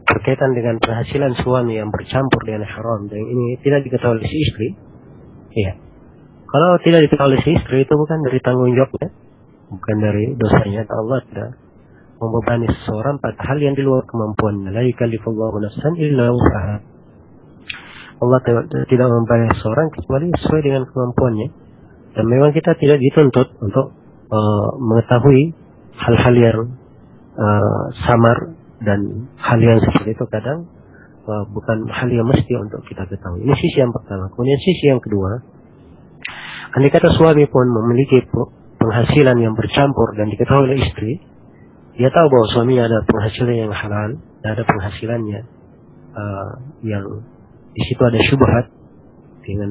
berkaitan dengan penghasilan suami yang bercampur dengan haram dan ini tidak diketahui oleh si istri. Iya. Kalau tidak diketahui oleh si istri itu bukan dari tanggung jawabnya, bukan dari dosanya. Allah tidak membebani seseorang pada hal yang di luar kemampuannya. La yukallifullahu nafsan illa wus'aha. Allah tidak membebani seseorang kecuali sesuai dengan kemampuannya. Dan memang kita tidak dituntut untuk mengetahui hal-hal yang samar dan hal yang seperti itu kadang bukan hal yang mesti untuk kita ketahui. Ini sisi yang pertama. Kemudian sisi yang kedua, andai kata suami pun memiliki penghasilan yang bercampur dan diketahui oleh istri, dia tahu bahwa suaminya ada penghasilan yang halal dan ada penghasilannya yang di situ ada syubhat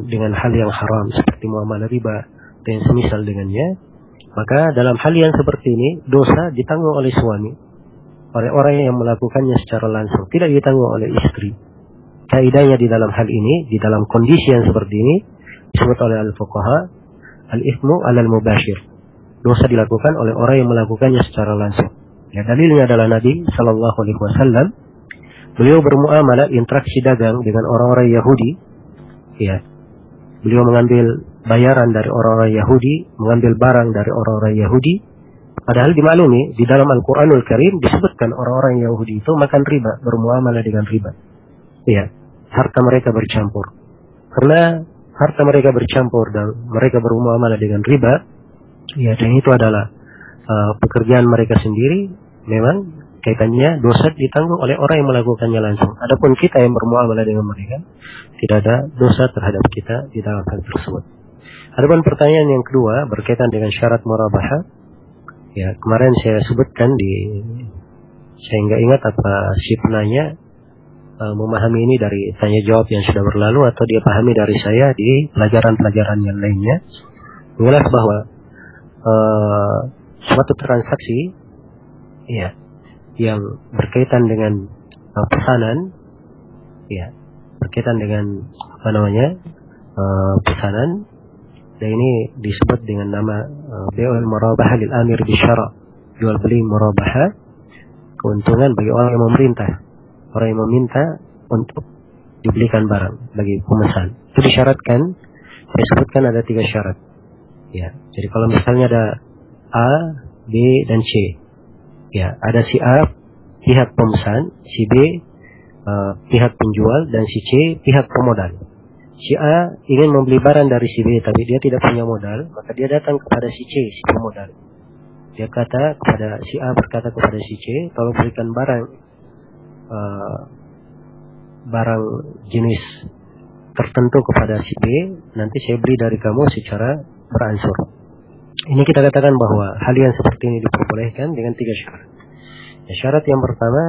dengan hal yang haram seperti muamalah riba dan semisal dengannya. Maka dalam hal yang seperti ini dosa ditanggung oleh suami, oleh orang yang melakukannya secara langsung, tidak ditanggung oleh istri. Kaidahnya di dalam hal ini, di dalam kondisi yang seperti ini, disebut oleh al-fuqaha al-ithmu alal mubashir. Dosa dilakukan oleh orang yang melakukannya secara langsung. Ya, dalilnya adalah Nabi sallallahu alaihi wasallam, beliau bermuamalah interaksi dagang dengan orang-orang Yahudi. Ya. Beliau mengambil bayaran dari orang-orang Yahudi, mengambil barang dari orang-orang Yahudi. Padahal dimaklumi di dalam Al-Quranul Karim disebutkan orang-orang Yahudi itu makan riba, bermuamalah dengan riba. Ya, harta mereka bercampur. Karena harta mereka bercampur dan mereka bermuamalah dengan riba, ya, dan itu adalah pekerjaan mereka sendiri. Memang kaitannya dosa ditanggung oleh orang yang melakukannya langsung. Adapun kita yang bermuamalah dengan mereka, tidak ada dosa terhadap kita di dalam hal tersebut. Adapun pertanyaan yang kedua berkaitan dengan syarat murabahah, ya, kemarin saya sebutkan saya nggak ingat apa si penanya memahami ini dari tanya jawab yang sudah berlalu atau dia pahami dari saya di pelajaran-pelajaran yang lainnya. Jelas bahwa suatu transaksi, ya, yang berkaitan dengan pesanan, ya, berkaitan dengan pesanan, dan ini disebut dengan nama bai'ul murabahah lil amir bisyara, jual beli murabahah, keuntungan bagi orang yang memerintah, orang yang meminta untuk dibelikan barang bagi pemesan. Itu disyaratkan, saya sebutkan ada 3 syarat. Ya, jadi kalau misalnya ada A, B, dan C, ya ada si A pihak pemesan, si B pihak penjual, dan si C pihak pemodal. Si A ingin membeli barang dari si B tapi dia tidak punya modal, maka dia datang kepada si C, si pemodal. Dia kata kepada si A, berkata kepada si C, tolong berikan barang jenis tertentu kepada si B, nanti saya beli dari kamu secara beransur. Ini kita katakan bahwa hal yang seperti ini diperbolehkan dengan 3 syarat. Ya, syarat yang pertama,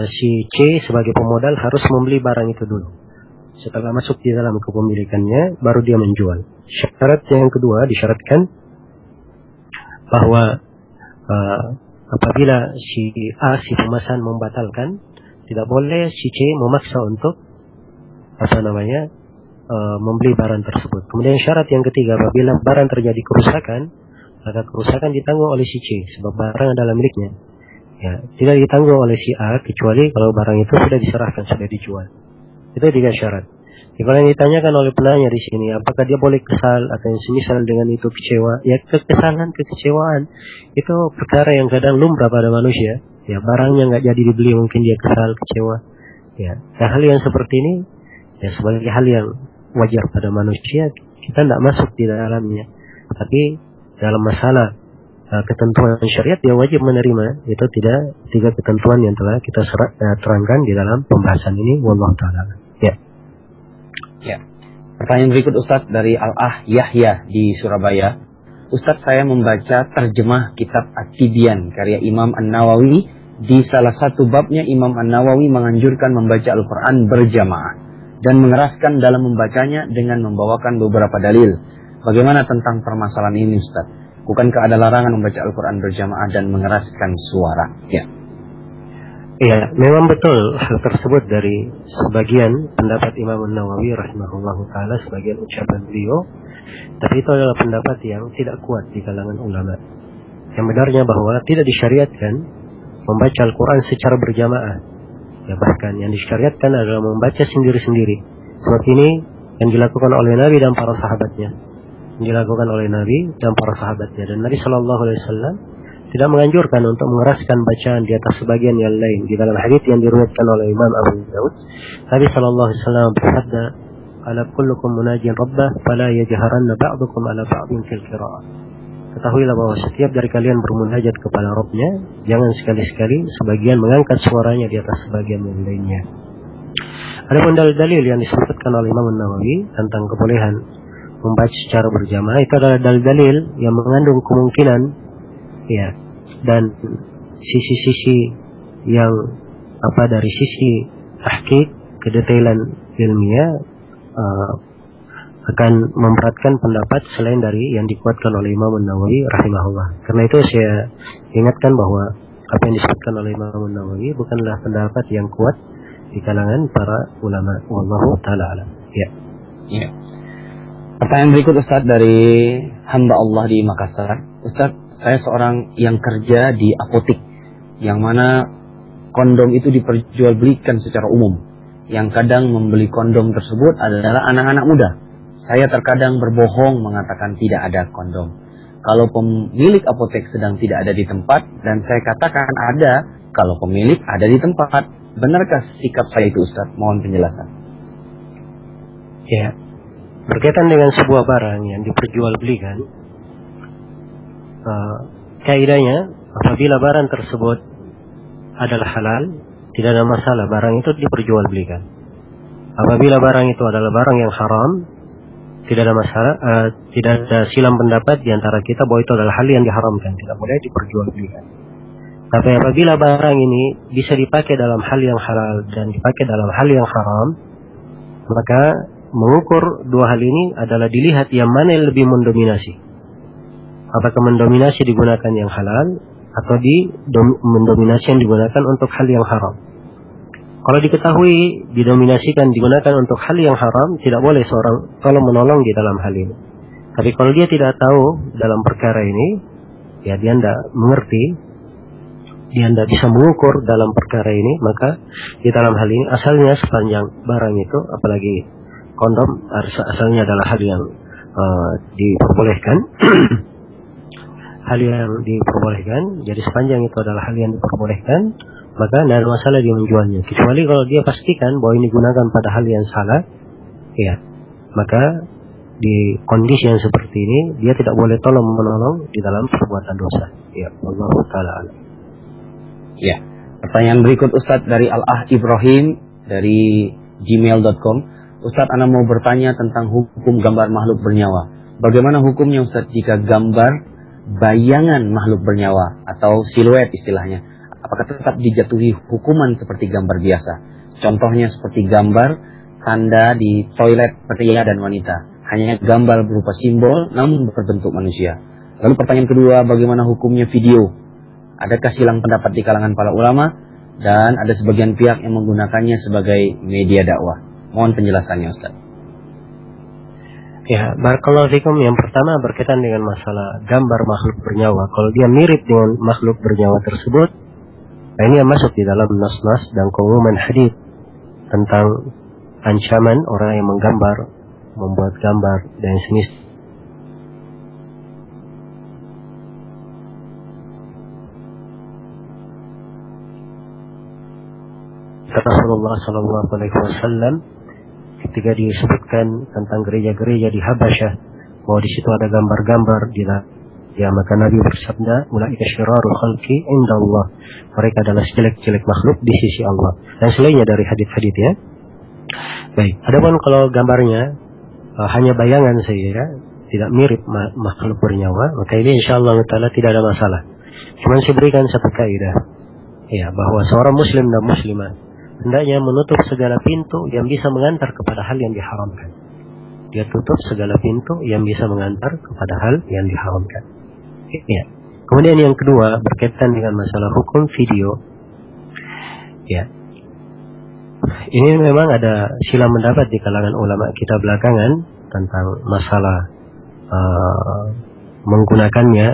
si C sebagai pemodal harus membeli barang itu dulu. Setelah masuk di dalam kepemilikannya, baru dia menjual. Syarat yang kedua disyaratkan bahwa apabila si A, si pemesan membatalkan, tidak boleh si C memaksa untuk membeli barang tersebut. Kemudian syarat yang ketiga, apabila barang terjadi kerusakan, maka kerusakan ditanggung oleh si C sebab barang adalah miliknya. Ya, tidak ditanggung oleh si A kecuali kalau barang itu sudah diserahkan, sudah dijual. Itu 3 syarat. Jadi kalau yang ditanyakan oleh penanya di sini, apakah dia boleh kesal atau yang semisal dengan itu kecewa? Ya, kekesalan, kekecewaan itu perkara yang kadang lumrah pada manusia. Ya, barangnya nggak jadi dibeli, mungkin dia kesal, kecewa. Ya, hal yang seperti ini ya sebagai hal yang wajar pada manusia, kita tidak masuk di dalamnya. Tapi dalam masalah ketentuan syariat dia wajib menerima. Itu 3 ketentuan yang telah kita terangkan di dalam pembahasan ini. Wallahu ta'ala. Ya. Ya. Pertanyaan berikut Ustadz dari Al-Ah Yahya di Surabaya. Ustadz, saya membaca terjemah kitab At-Tibyan karya Imam An-Nawawi. Di salah satu babnya Imam An-Nawawi menganjurkan membaca Al-Quran berjamaah dan mengeraskan dalam membacanya dengan membawakan beberapa dalil. Bagaimana tentang permasalahan ini Ustadz? Bukankah ada larangan membaca Al-Quran berjamaah dan mengeraskan suara? Ya. Iya, memang betul hal tersebut dari sebagian pendapat Imam An-Nawawi rahimahullahu ta'ala, sebagian ucapan beliau. Tapi itu adalah pendapat yang tidak kuat di kalangan ulama. Yang benarnya bahwa tidak disyariatkan membaca Al-Quran secara berjamaah. Ya, bahkan yang disyariatkan adalah membaca sendiri-sendiri. Seperti ini yang dilakukan oleh Nabi dan para sahabatnya. Dan Nabi SAW tidak menganjurkan untuk mengeraskan bacaan di atas sebagian yang lain. Di dalam hadits yang diriwayatkan oleh Imam Abu Daud, Nabi SAW bersabda, "Ala kullukum munajin rabbah, fala yajharanna ba'dukum ala ba'din fil qira'ah." Ketahuilah bahwa setiap dari kalian bermunajat kepada Rabbnya, jangan sekali-sekali sebagian mengangkat suaranya di atas sebagian yang lainnya. Ada dalil-dalil yang disebutkan oleh Imam Nawawi tentang kebolehan membaca secara berjamaah. Itu adalah dalil-dalil yang mengandung kemungkinan, ya, dan sisi-sisi yang dari sisi tahqiq, kedetailan ilmiah akan memberatkan pendapat selain dari yang dikuatkan oleh Imam Nawawi rahimahullah. Karena itu saya ingatkan bahwa apa yang disebutkan oleh Imam Nawawi bukanlah pendapat yang kuat di kalangan para ulama. Wallahu ta'ala alam. Ya. Ya. Pertanyaan berikut Ustaz dari hamba Allah di Makassar. Ustaz, saya seorang yang kerja di apotik, yang mana kondom itu diperjualbelikan secara umum. Yang kadang membeli kondom tersebut adalah anak-anak muda. Saya terkadang berbohong mengatakan tidak ada kondom. Kalau pemilik apotek sedang tidak ada di tempat, dan saya katakan ada, kalau pemilik ada di tempat. Benarkah sikap saya itu Ustaz? Mohon penjelasan. Ya, berkaitan dengan sebuah barang yang diperjualbelikan, kaidahnya apabila barang tersebut adalah halal, tidak ada masalah barang itu diperjualbelikan. Apabila barang itu adalah barang yang haram, tidak ada masalah, tidak ada silang pendapat di antara kita bahwa itu adalah hal yang diharamkan, tidak boleh diperjualbelikan. Tapi apabila barang ini bisa dipakai dalam hal yang halal dan dipakai dalam hal yang haram, maka mengukur dua hal ini adalah dilihat yang mana yang lebih mendominasi. Apakah mendominasi digunakan yang halal atau mendominasi yang digunakan untuk hal yang haram. Kalau diketahui didominasikan digunakan untuk hal yang haram, tidak boleh seorang tolong menolong di dalam hal ini. Tapi kalau dia tidak tahu dalam perkara ini, ya dia tidak mengerti, dia tidak bisa mengukur dalam perkara ini, maka di dalam hal ini asalnya sepanjang barang itu, apalagi kondom, asalnya adalah hal yang diperbolehkan. Hal yang diperbolehkan, jadi sepanjang itu adalah hal yang diperbolehkan, maka tidak ada masalah dia menjualnya. Kecuali kalau dia pastikan bahwa ini digunakan pada hal yang salah, ya, maka di kondisi yang seperti ini dia tidak boleh tolong menolong di dalam perbuatan dosa. Ya, Allah Taala. Ya, pertanyaan berikut Ustadz dari Al-Ah Ibrahim dari gmail.com. Ustadz, ana mau bertanya tentang hukum gambar makhluk bernyawa. Bagaimana hukumnya Ustadz jika gambar bayangan makhluk bernyawa atau siluet istilahnya, apakah tetap dijatuhi hukuman seperti gambar biasa? Contohnya seperti gambar tanda di toilet pria dan wanita, hanya gambar berupa simbol namun berbentuk manusia. Lalu pertanyaan kedua, bagaimana hukumnya video? Adakah silang pendapat di kalangan para ulama dan ada sebagian pihak yang menggunakannya sebagai media dakwah? Mohon penjelasannya Ustaz. Ya, barakallahu fikum. Yang pertama berkaitan dengan masalah gambar makhluk bernyawa. Kalau dia mirip dengan makhluk bernyawa tersebut, nah ini yang masuk di dalam nas-nas dan keumuman hadis tentang ancaman orang yang menggambar, membuat gambar dan sejenis. Rasulullah Sallallahu Alaihi Wasallam ketika disebutkan tentang gereja-gereja di Habasyah bahwa di situ ada gambar-gambar di ya, maka Nabi bersabda, ulaika syirarul khalqi indallah, mereka adalah sejelek-jelek makhluk di sisi Allah, dan selainnya dari hadis-hadis ya. Baik, adapun kalau gambarnya hanya bayangan saja, tidak mirip makhluk bernyawa, maka ini insyaallah taala tidak ada masalah. Cuman saya berikan satu kaidah, ya, bahwa seorang muslim dan muslimah hendaknya menutup segala pintu yang bisa mengantar kepada hal yang diharamkan. Dia tutup segala pintu yang bisa mengantar kepada hal yang diharamkan. Ya. Kemudian yang kedua berkaitan dengan masalah hukum video. Ya. Ini memang ada silang pendapat di kalangan ulama kita belakangan tentang masalah menggunakannya.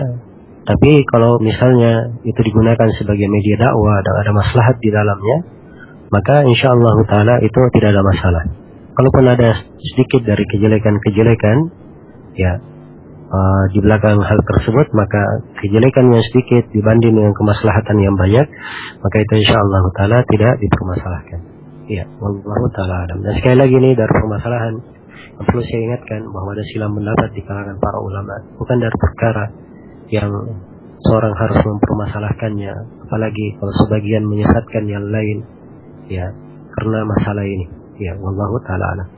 Tapi kalau misalnya itu digunakan sebagai media dakwah dan ada maslahat di dalamnya, maka insyaallah taala itu tidak ada masalah. Kalaupun ada sedikit dari kejelekan-kejelekan, ya, di belakang hal tersebut, maka kejelekan yang sedikit dibanding dengan kemaslahatan yang banyak, maka itu insyaallah taala tidak dipermasalahkan. Ya, wallahu taala alam. Dan sekali lagi ini dari permasalahan yang perlu saya ingatkan bahwa ada silang pendapat di kalangan para ulama, bukan dari perkara yang seorang harus mempermasalahkannya, apalagi kalau sebagian menyesatkan yang lain, ya, karena masalah ini. Ya, wallahu taala alam.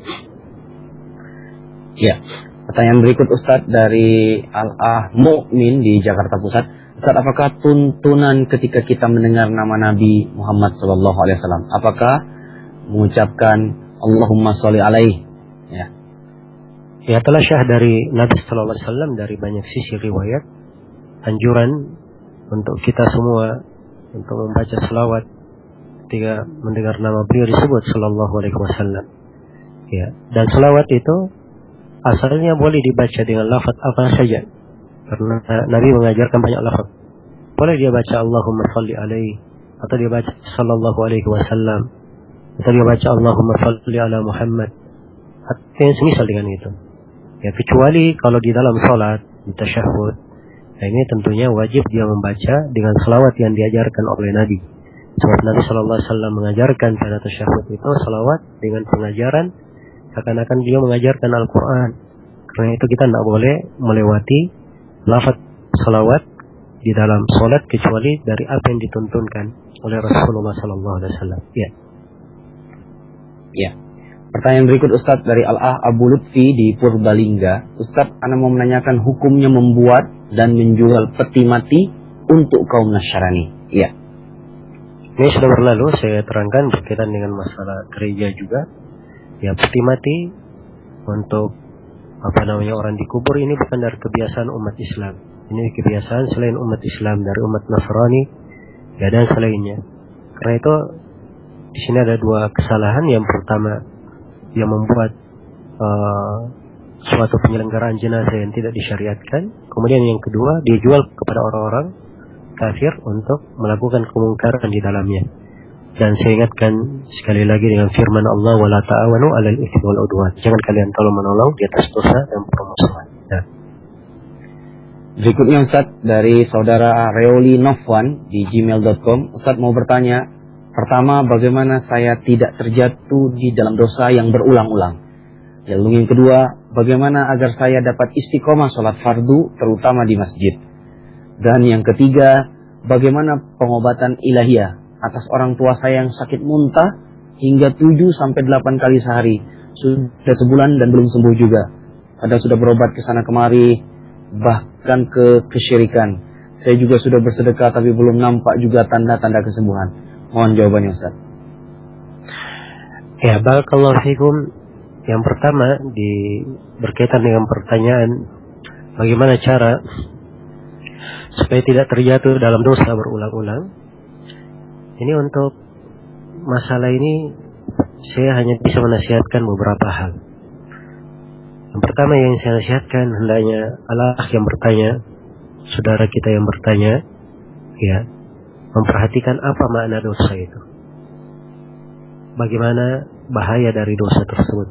Ya, pertanyaan berikut Ustadz dari Al-Ah Mu'min di Jakarta Pusat. Ustadz, apakah tuntunan ketika kita mendengar nama Nabi Muhammad SAW, apakah mengucapkan Allahumma sholli alaihi? Ya. Ya, telah syah dari Nabi SAW dari banyak sisi riwayat anjuran untuk kita semua untuk membaca selawat ketika mendengar nama beliau disebut Sallallahu Alaihi Wasallam. Ya, dan selawat itu asalnya boleh dibaca dengan lafaz apa saja, karena Nabi mengajarkan banyak lafaz. Boleh dia baca Allahumma sholli alaihi, atau dia baca Sallallahu Alaihi Wasallam, atau dia baca Allahumma sholli ala Muhammad, atau yang semisal dengan itu. Ya, kecuali kalau di dalam salat, di tasyahud, nah ini tentunya wajib dia membaca dengan selawat yang diajarkan oleh Nabi. Sebab Nabi Sallallahu Alaihi Wasallam mengajarkan pada tasyahud itu selawat dengan pengajaran seakan-akan dia mengajarkan Al-Quran. Karena itu kita tidak boleh melewati lafaz selawat di dalam solat kecuali dari apa yang dituntunkan oleh Rasulullah Sallallahu Alaihi Wasallam. Ya. Ya. Pertanyaan berikut Ustadz dari Al-Ah Abu Lutfi di Purbalingga. Ustadz, ana mau menanyakan hukumnya membuat dan menjual peti mati untuk kaum Nasrani. Ya. Ini sudah berlalu, saya terangkan berkaitan dengan masalah gereja juga. Ya, peti mati untuk orang dikubur ini bukan dari kebiasaan umat Islam. Ini kebiasaan selain umat Islam, dari umat Nasrani, ya, dan selainnya. Karena itu di sini ada dua kesalahan. Yang pertama, dia membuat suatu penyelenggaraan jenazah yang tidak disyariatkan. Kemudian yang kedua, dia jual kepada orang-orang kafir untuk melakukan kemungkaran di dalamnya. Dan saya ingatkan sekali lagi dengan firman Allah, wala ta'awanu 'alal itsmi wal 'udwan. Jangan kalian tolong menolong di atas dosa dan permusuhan. Nah. Berikutnya Ustaz dari saudara Reoli Nofwan di gmail.com. Ustaz mau bertanya, pertama, bagaimana saya tidak terjatuh di dalam dosa yang berulang-ulang? Lalu yang kedua, bagaimana agar saya dapat istiqomah sholat fardu terutama di masjid? Dan yang ketiga, bagaimana pengobatan ilahiyah atas orang tua saya yang sakit muntah hingga 7-8 kali sehari, sudah sebulan dan belum sembuh juga. Padahal sudah berobat ke sana kemari, bahkan ke kesyirikan. Saya juga sudah bersedekah tapi belum nampak juga tanda-tanda kesembuhan. Mohon jawabannya Ustaz. Ya, barakallahu fikum. Yang pertama berkaitan dengan pertanyaan bagaimana cara supaya tidak terjatuh dalam dosa berulang-ulang. Ini untuk masalah ini saya hanya bisa menasihatkan beberapa hal. Yang pertama yang saya nasihatkan, hendaknya Allah yang bertanya, saudara kita yang bertanya, ya, memperhatikan apa makna dosa itu. Bagaimana bahaya dari dosa tersebut.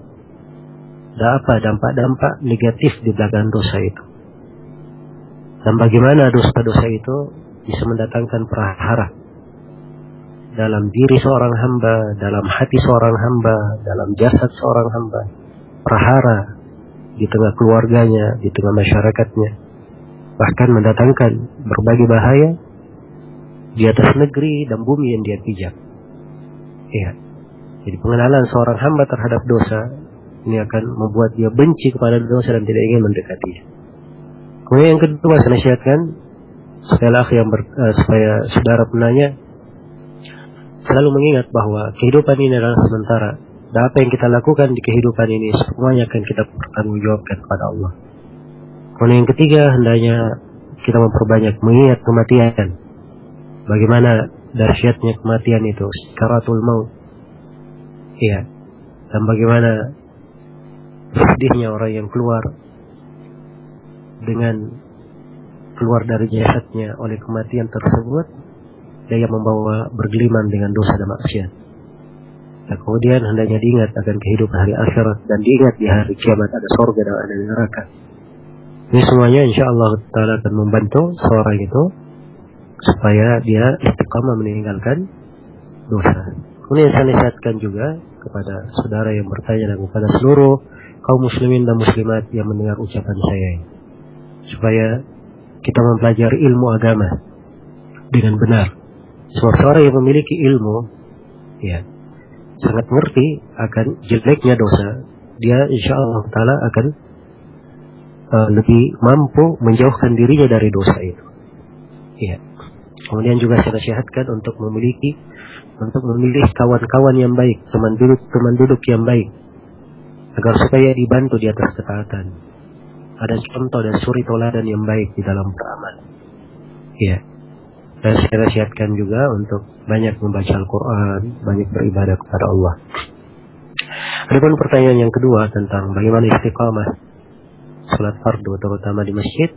Dan apa dampak-dampak negatif di belakang dosa itu. Dan bagaimana dosa-dosa itu bisa mendatangkan prahara dalam diri seorang hamba, dalam hati seorang hamba, dalam jasad seorang hamba. Prahara di tengah keluarganya, di tengah masyarakatnya. Bahkan mendatangkan berbagai bahaya di atas negeri dan bumi yang dia pijak. Ya. Jadi pengenalan seorang hamba terhadap dosa ini akan membuat dia benci kepada dosa dan tidak ingin mendekatinya. Kemudian yang kedua saya nasihatkan supaya saudara penanya selalu mengingat bahwa kehidupan ini adalah sementara. Dan apa yang kita lakukan di kehidupan ini semuanya akan kita pertanggungjawabkan kepada Allah. Kemudian yang ketiga, hendaknya kita memperbanyak mengingat kematian. Bagaimana dahsyatnya kematian itu, sakaratul maut. Iya. Dan bagaimana sedihnya orang yang keluar dari jasadnya oleh kematian tersebut, dia membawa bergeliman dengan dosa dan maksiat. Nah, kemudian hendaknya diingat akan kehidupan hari akhirat dan diingat di hari kiamat ada surga dan ada neraka. Ini semuanya insyaallah Ta'ala akan membantu seorang itu supaya dia istiqamah meninggalkan dosa. Kemudian saya nasihatkan juga kepada saudara yang bertanya dan kepada seluruh kaum muslimin dan muslimat yang mendengar ucapan saya ini, supaya kita mempelajari ilmu agama dengan benar. Sebab seorang yang memiliki ilmu, ya, sangat mengerti akan jeleknya dosa, dia insyaallah Ta'ala akan lebih mampu menjauhkan dirinya dari dosa itu. Ya. Kemudian juga saya nasihatkan untuk memilih kawan-kawan yang baik, teman duduk yang baik, agar supaya dibantu di atas ketaatan. Ada contoh dan suri teladan yang baik di dalam beramal. Ya. Dan saya nasihatkan juga untuk banyak membaca Al-Quran, banyak beribadah kepada Allah. Adapun pertanyaan yang kedua tentang bagaimana istiqamah salat fardu terutama di masjid.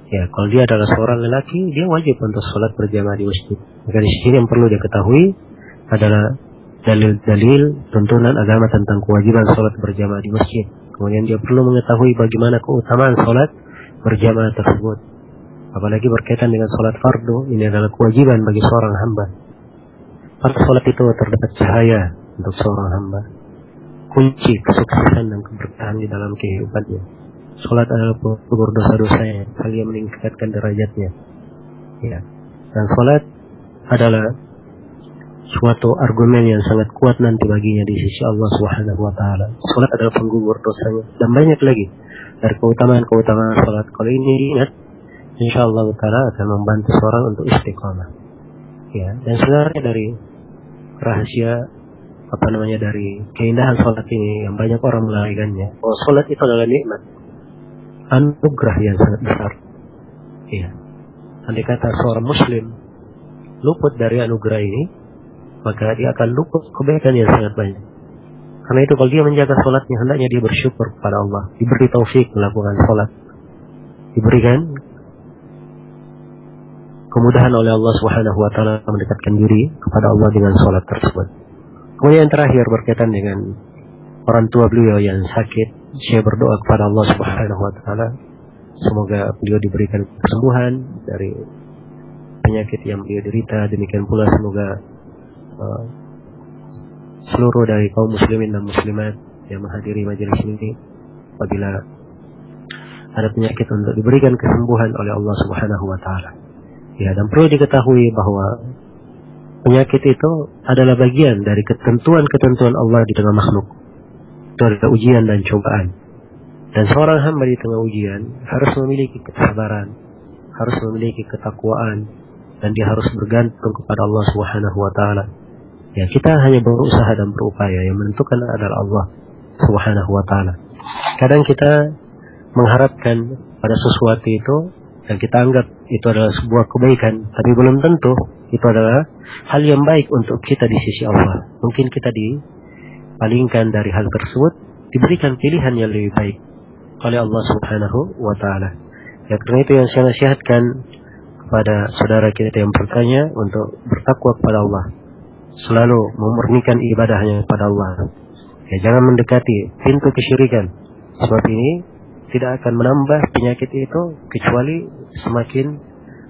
Ya, kalau dia adalah seorang lelaki, dia wajib untuk salat berjamaah di masjid. Maka di sini yang perlu dia ketahui adalah dalil-dalil tuntunan agama tentang kewajiban salat berjamaah di masjid. Kemudian dia perlu mengetahui bagaimana keutamaan salat berjamaah tersebut. Apalagi berkaitan dengan salat fardu, ini adalah kewajiban bagi seorang hamba. Pada salat itu terdapat cahaya untuk seorang hamba, kunci kesuksesan dan keberkahan di dalam kehidupannya. Salat adalah penggugur dosa-dosanya, hal yang meningkatkan derajatnya. Ya. Dan salat adalah suatu argumen yang sangat kuat nanti baginya di sisi Allah Subhanahu wa taala. Salat adalah penggugur dosanya dan banyak lagi dari keutamaan-keutamaan salat. Kalau ini diingat, insyaallah taala akan membantu seorang untuk istiqamah. Ya, dan sebenarnya dari rahasia dari keindahan salat ini yang banyak orang melalaikannya. Bahwa salat itu adalah nikmat, anugerah yang sangat besar. Ya. Andai kata seorang muslim luput dari anugerah ini, maka dia akan luput kebaikan yang sangat banyak. Karena itu kalau dia menjaga sholatnya, hendaknya dia bersyukur kepada Allah, diberi taufik melakukan sholat, diberikan kemudahan oleh Allah Subhanahu wa taala mendekatkan diri kepada Allah dengan sholat tersebut. Kemudian yang terakhir berkaitan dengan orang tua beliau yang sakit, saya berdoa kepada Allah Subhanahu wa taala semoga beliau diberikan kesembuhan dari penyakit yang beliau derita. Demikian pula semoga seluruh dari kaum muslimin dan muslimat yang menghadiri majelis ini apabila ada penyakit untuk diberikan kesembuhan oleh Allah Subhanahu wa taala. Ya, dan perlu diketahui bahwa penyakit itu adalah bagian dari ketentuan-ketentuan Allah di tengah makhluk. Itu adalah ujian dan cobaan. Dan seorang hamba di tengah ujian harus memiliki kesabaran, harus memiliki ketakwaan, dan dia harus bergantung kepada Allah Subhanahu wa taala. Ya, kita hanya berusaha dan berupaya, yang menentukan adalah Allah Subhanahu wa taala. Kadang kita mengharapkan pada sesuatu itu dan kita anggap itu adalah sebuah kebaikan, tapi belum tentu itu adalah hal yang baik untuk kita di sisi Allah. Mungkin kita dipalingkan dari hal tersebut, diberikan pilihan yang lebih baik oleh Allah Subhanahu wa taala. Ya, karena itu yang saya nasihatkan kepada saudara kita yang bertanya untuk bertakwa kepada Allah, selalu memurnikan ibadahnya kepada Allah. Ya, jangan mendekati pintu kesyirikan, sebab ini tidak akan menambah penyakit itu kecuali semakin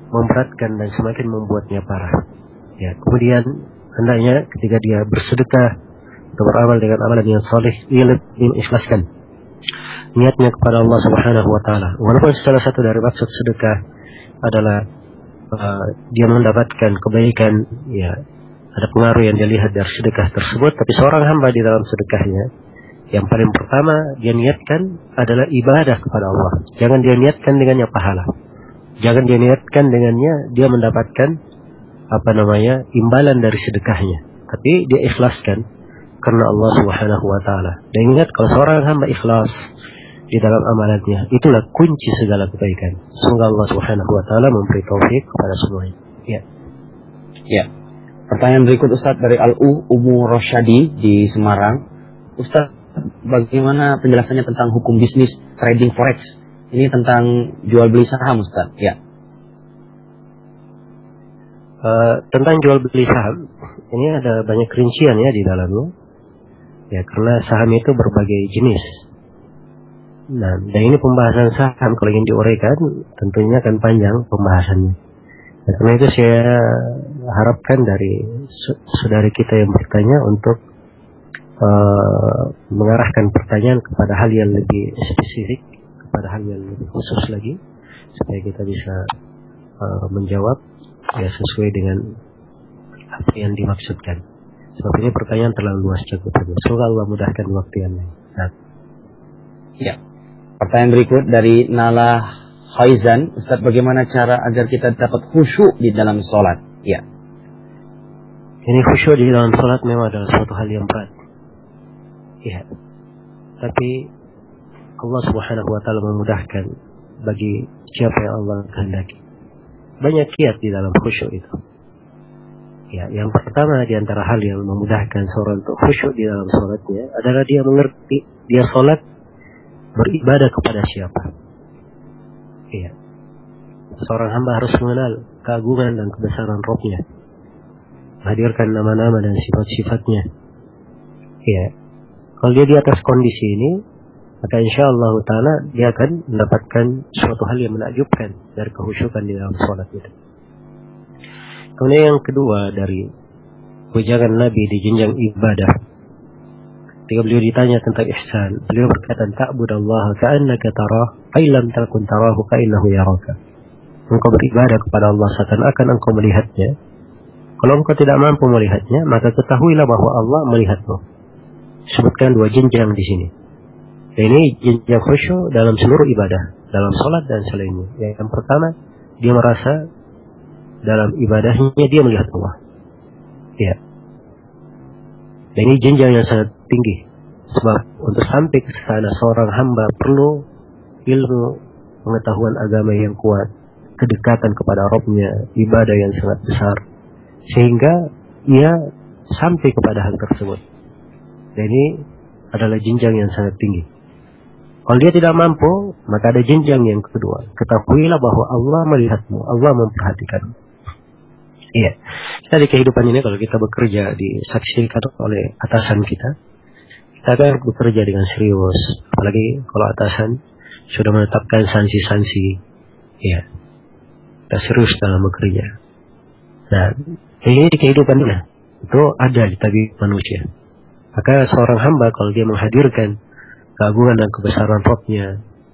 memberatkan dan semakin membuatnya parah. Ya, kemudian hendaknya ketika dia bersedekah atau beramal dengan amalan yang saleh, dia lebih mengikhlaskan niatnya kepada Allah Subhanahu wa taala. Walaupun salah satu dari maksud sedekah adalah dia mendapatkan kebaikan, ya, ada pengaruh yang dia lihat dari sedekah tersebut, tapi seorang hamba di dalam sedekahnya yang paling pertama dia niatkan adalah ibadah kepada Allah. Jangan dia niatkan dengannya pahala. Jangan dia niatkan dengannya dia mendapatkan imbalan dari sedekahnya. Tapi dia ikhlaskan karena Allah Subhanahu wa taala. Dan ingat, kalau seorang hamba ikhlas di dalam amalannya, itulah kunci segala kebaikan. Semoga Allah Subhanahu wa taala memberi taufik kepada semuanya. Ya. Ya. Pertanyaan berikut Ustaz dari Al-Umu Rosyadi di Semarang. Ustaz, bagaimana penjelasannya tentang hukum bisnis trading forex? Ini tentang jual beli saham, Ustaz. Ya. Tentang jual beli saham, ini ada banyak rincian ya di dalamnya. Ya, karena saham itu berbagai jenis. Nah, dan ini pembahasan saham kalau ingin diuraikan tentunya akan panjang pembahasannya. Nah, karena itu saya harapkan dari saudari kita yang bertanya untuk mengarahkan pertanyaan kepada hal yang lebih spesifik, kepada hal yang lebih khusus lagi, supaya kita bisa menjawab ya sesuai dengan apa yang dimaksudkan. Sebab ini pertanyaan terlalu luas cakupannya. Semoga Allah mudahkan waktu yang lain. Nah. Ya. Pertanyaan berikut dari Nala Haizan, Ustaz, bagaimana cara agar kita dapat khusyuk di dalam sholat? Ya. Ini khusyuk di dalam sholat memang adalah suatu hal yang berat. Ya. Tapi Allah Subhanahu wa taala memudahkan bagi siapa yang Allah kehendaki. Banyak kiat di dalam khusyuk itu. Ya, yang pertama di antara hal yang memudahkan seorang untuk khusyuk di dalam sholatnya adalah dia mengerti dia sholat beribadah kepada siapa. Iya. Seorang hamba harus mengenal keagungan dan kebesaran Rabb-Nya, menghadirkan nama-nama dan sifat-sifatnya. Iya. Kalau dia di atas kondisi ini, maka insyaAllah ta'ala dia akan mendapatkan suatu hal yang menakjubkan dari kehusyukan di dalam sholat itu. Kemudian yang kedua dari wejangan Nabi di jenjang ibadah, ketika beliau ditanya tentang ihsan, beliau berkata, ta'budallaha ka'annaka tarah, fa illam takun tarahu fa innahu yaraka. Engkau beribadah kepada Allah seakan-akan engkau melihatnya. Kalau engkau tidak mampu melihatnya, maka ketahuilah bahwa Allah melihatmu. Sebutkan dua jenjang di sini. Dan ini jenjang khusyuk dalam seluruh ibadah, dalam salat dan selainnya. Yang pertama, dia merasa dalam ibadahnya dia melihat Allah. Ya. Dan ini jenjang yang sangat tinggi. Sebab untuk sampai ke sana seorang hamba perlu ilmu, pengetahuan agama yang kuat, kedekatan kepada Rabb-Nya, ibadah yang sangat besar, sehingga ia sampai kepada hal tersebut. Dan ini adalah jenjang yang sangat tinggi. Kalau dia tidak mampu, maka ada jenjang yang kedua. Ketahuilah bahwa Allah melihatmu, Allah memperhatikanmu. Iya. Kita di kehidupan ini kalau kita bekerja disaksikan oleh atasan kita akan bekerja dengan serius. Apalagi kalau atasan sudah menetapkan sanksi-sansi. Iya. Kita serius dalam bekerja. Nah, ini di kehidupan ini itu ada di tabiat manusia. Maka seorang hamba kalau dia menghadirkan keagungan dan kebesaran Rabb-Nya,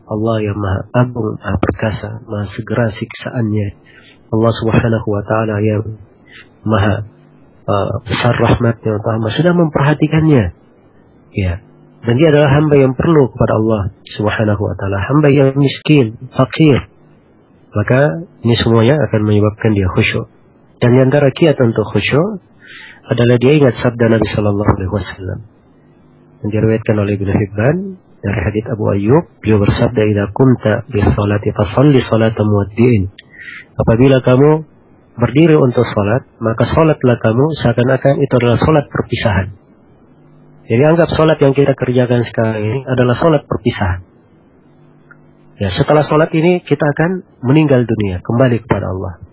Allah yang maha agung, maha perkasa, maha segera siksaannya, Allah subhanahu wa ta'ala yang maha besar rahmatnya untuk hamba sedang memperhatikannya. Ya. Dan dia adalah hamba yang perlu kepada Allah subhanahu wa ta'ala, hamba yang miskin, fakir. Maka ini semuanya akan menyebabkan dia khusyuk. Dan di antara kiat untuk khusyuk adalah dia ingat sabda Nabi sallallahu alaihi wasallam yang diriwayatkan oleh Ibnu Hibban dari hadits Abu Ayyub. Beliau bersabda, "Idza qumta bis-shalati fashalli shalata muwaddi'in." Apabila kamu berdiri untuk salat, maka salatlah kamu seakan-akan itu adalah salat perpisahan. Jadi anggap salat yang kita kerjakan sekarang ini adalah salat perpisahan. Ya, setelah salat ini kita akan meninggal dunia, kembali kepada Allah.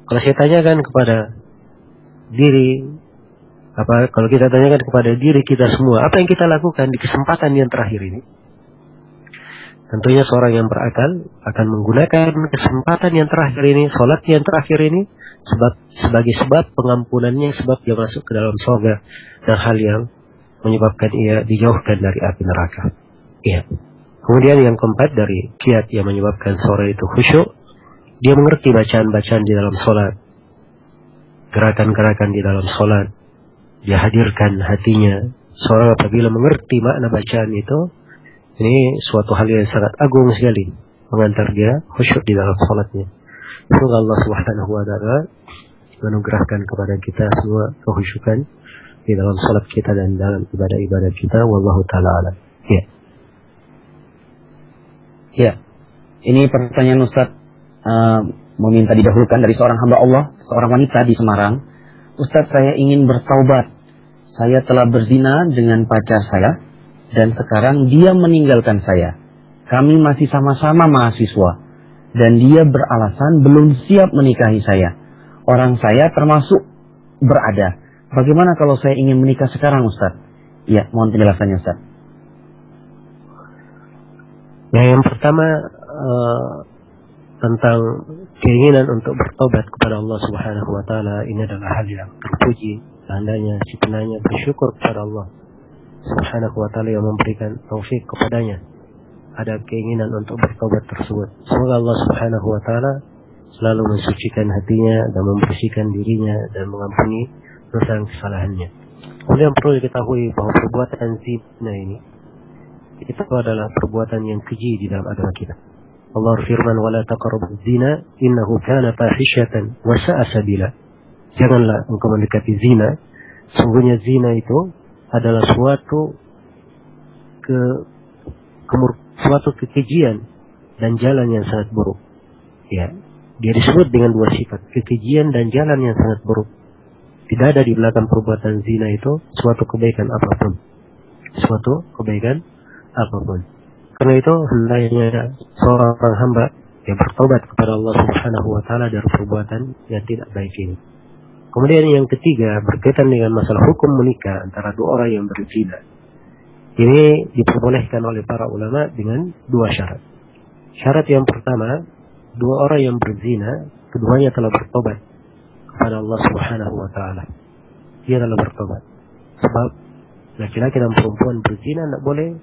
Kalau saya tanyakan kepada kalau kita tanyakan kepada diri kita semua, apa yang kita lakukan di kesempatan yang terakhir ini? Tentunya seorang yang berakal akan menggunakan kesempatan yang terakhir ini, salat yang terakhir ini, sebagai sebab pengampunannya, sebab dia masuk ke dalam surga, dan hal yang menyebabkan ia dijauhkan dari api neraka. Iya. Kemudian yang keempat dari kiat yang menyebabkan seorang itu khusyuk, dia mengerti bacaan-bacaan di dalam salat, gerakan-gerakan di dalam salat, dia hadirkan hatinya. Seorang apabila mengerti makna bacaan itu, ini suatu hal yang sangat agung sekali, mengantar dia khusyuk di dalam salatnya. Semoga Allah subhanahu wa ta'ala menugerahkan kepada kita semua kekhusyukan di dalam salat kita dan dalam ibadah-ibadah kita. Wallahu ta'ala alam. Ya. Ya. Ini pertanyaan Ustaz meminta didahulukan dari seorang hamba Allah, seorang wanita di Semarang. Ustaz, saya ingin bertaubat. Saya telah berzina dengan pacar saya dan sekarang dia meninggalkan saya. Kami masih sama-sama mahasiswa dan dia beralasan belum siap menikahi saya. Orang saya termasuk berada. Bagaimana kalau saya ingin menikah sekarang, Ustaz? Ya, mohon penjelasannya, Ustaz. Yang pertama tentang keinginan untuk bertobat kepada Allah subhanahu wa ta'ala, ini adalah hal yang terpuji. Seandainya si penanya bersyukur kepada Allah subhanahu wa ta'ala yang memberikan taufik kepadanya, ada keinginan untuk bertobat tersebut. Semoga Allah subhanahu wa ta'ala selalu mensucikan hatinya dan membersihkan dirinya dan mengampuni dosa dan kesalahannya. Kemudian perlu diketahui bahwa perbuatan zina ini itu adalah perbuatan yang keji di dalam agama kita. Allah firman, "Wala taqrabuz zina innahu kana fahishatan wa sa'a sabila." Janganlah engkau mendekati zina. Sungguhnya zina itu adalah suatu kekejian dan jalan yang sangat buruk. Ya, dia disebut dengan dua sifat, kekejian dan jalan yang sangat buruk. Tidak ada di belakang perbuatan zina itu suatu kebaikan apapun. Suatu kebaikan apapun. Karena itu hendaknya seorang hamba yang bertobat kepada Allah subhanahu wa ta'ala dari perbuatan yang tidak baik ini. Kemudian yang ketiga berkaitan dengan masalah hukum menikah antara dua orang yang berzina. Ini diperbolehkan oleh para ulama dengan dua syarat. Syarat yang pertama, dua orang yang berzina, keduanya telah bertobat kepada Allah subhanahu wa ta'ala. Dia telah bertobat. Sebab laki-laki dan perempuan berzina tidak boleh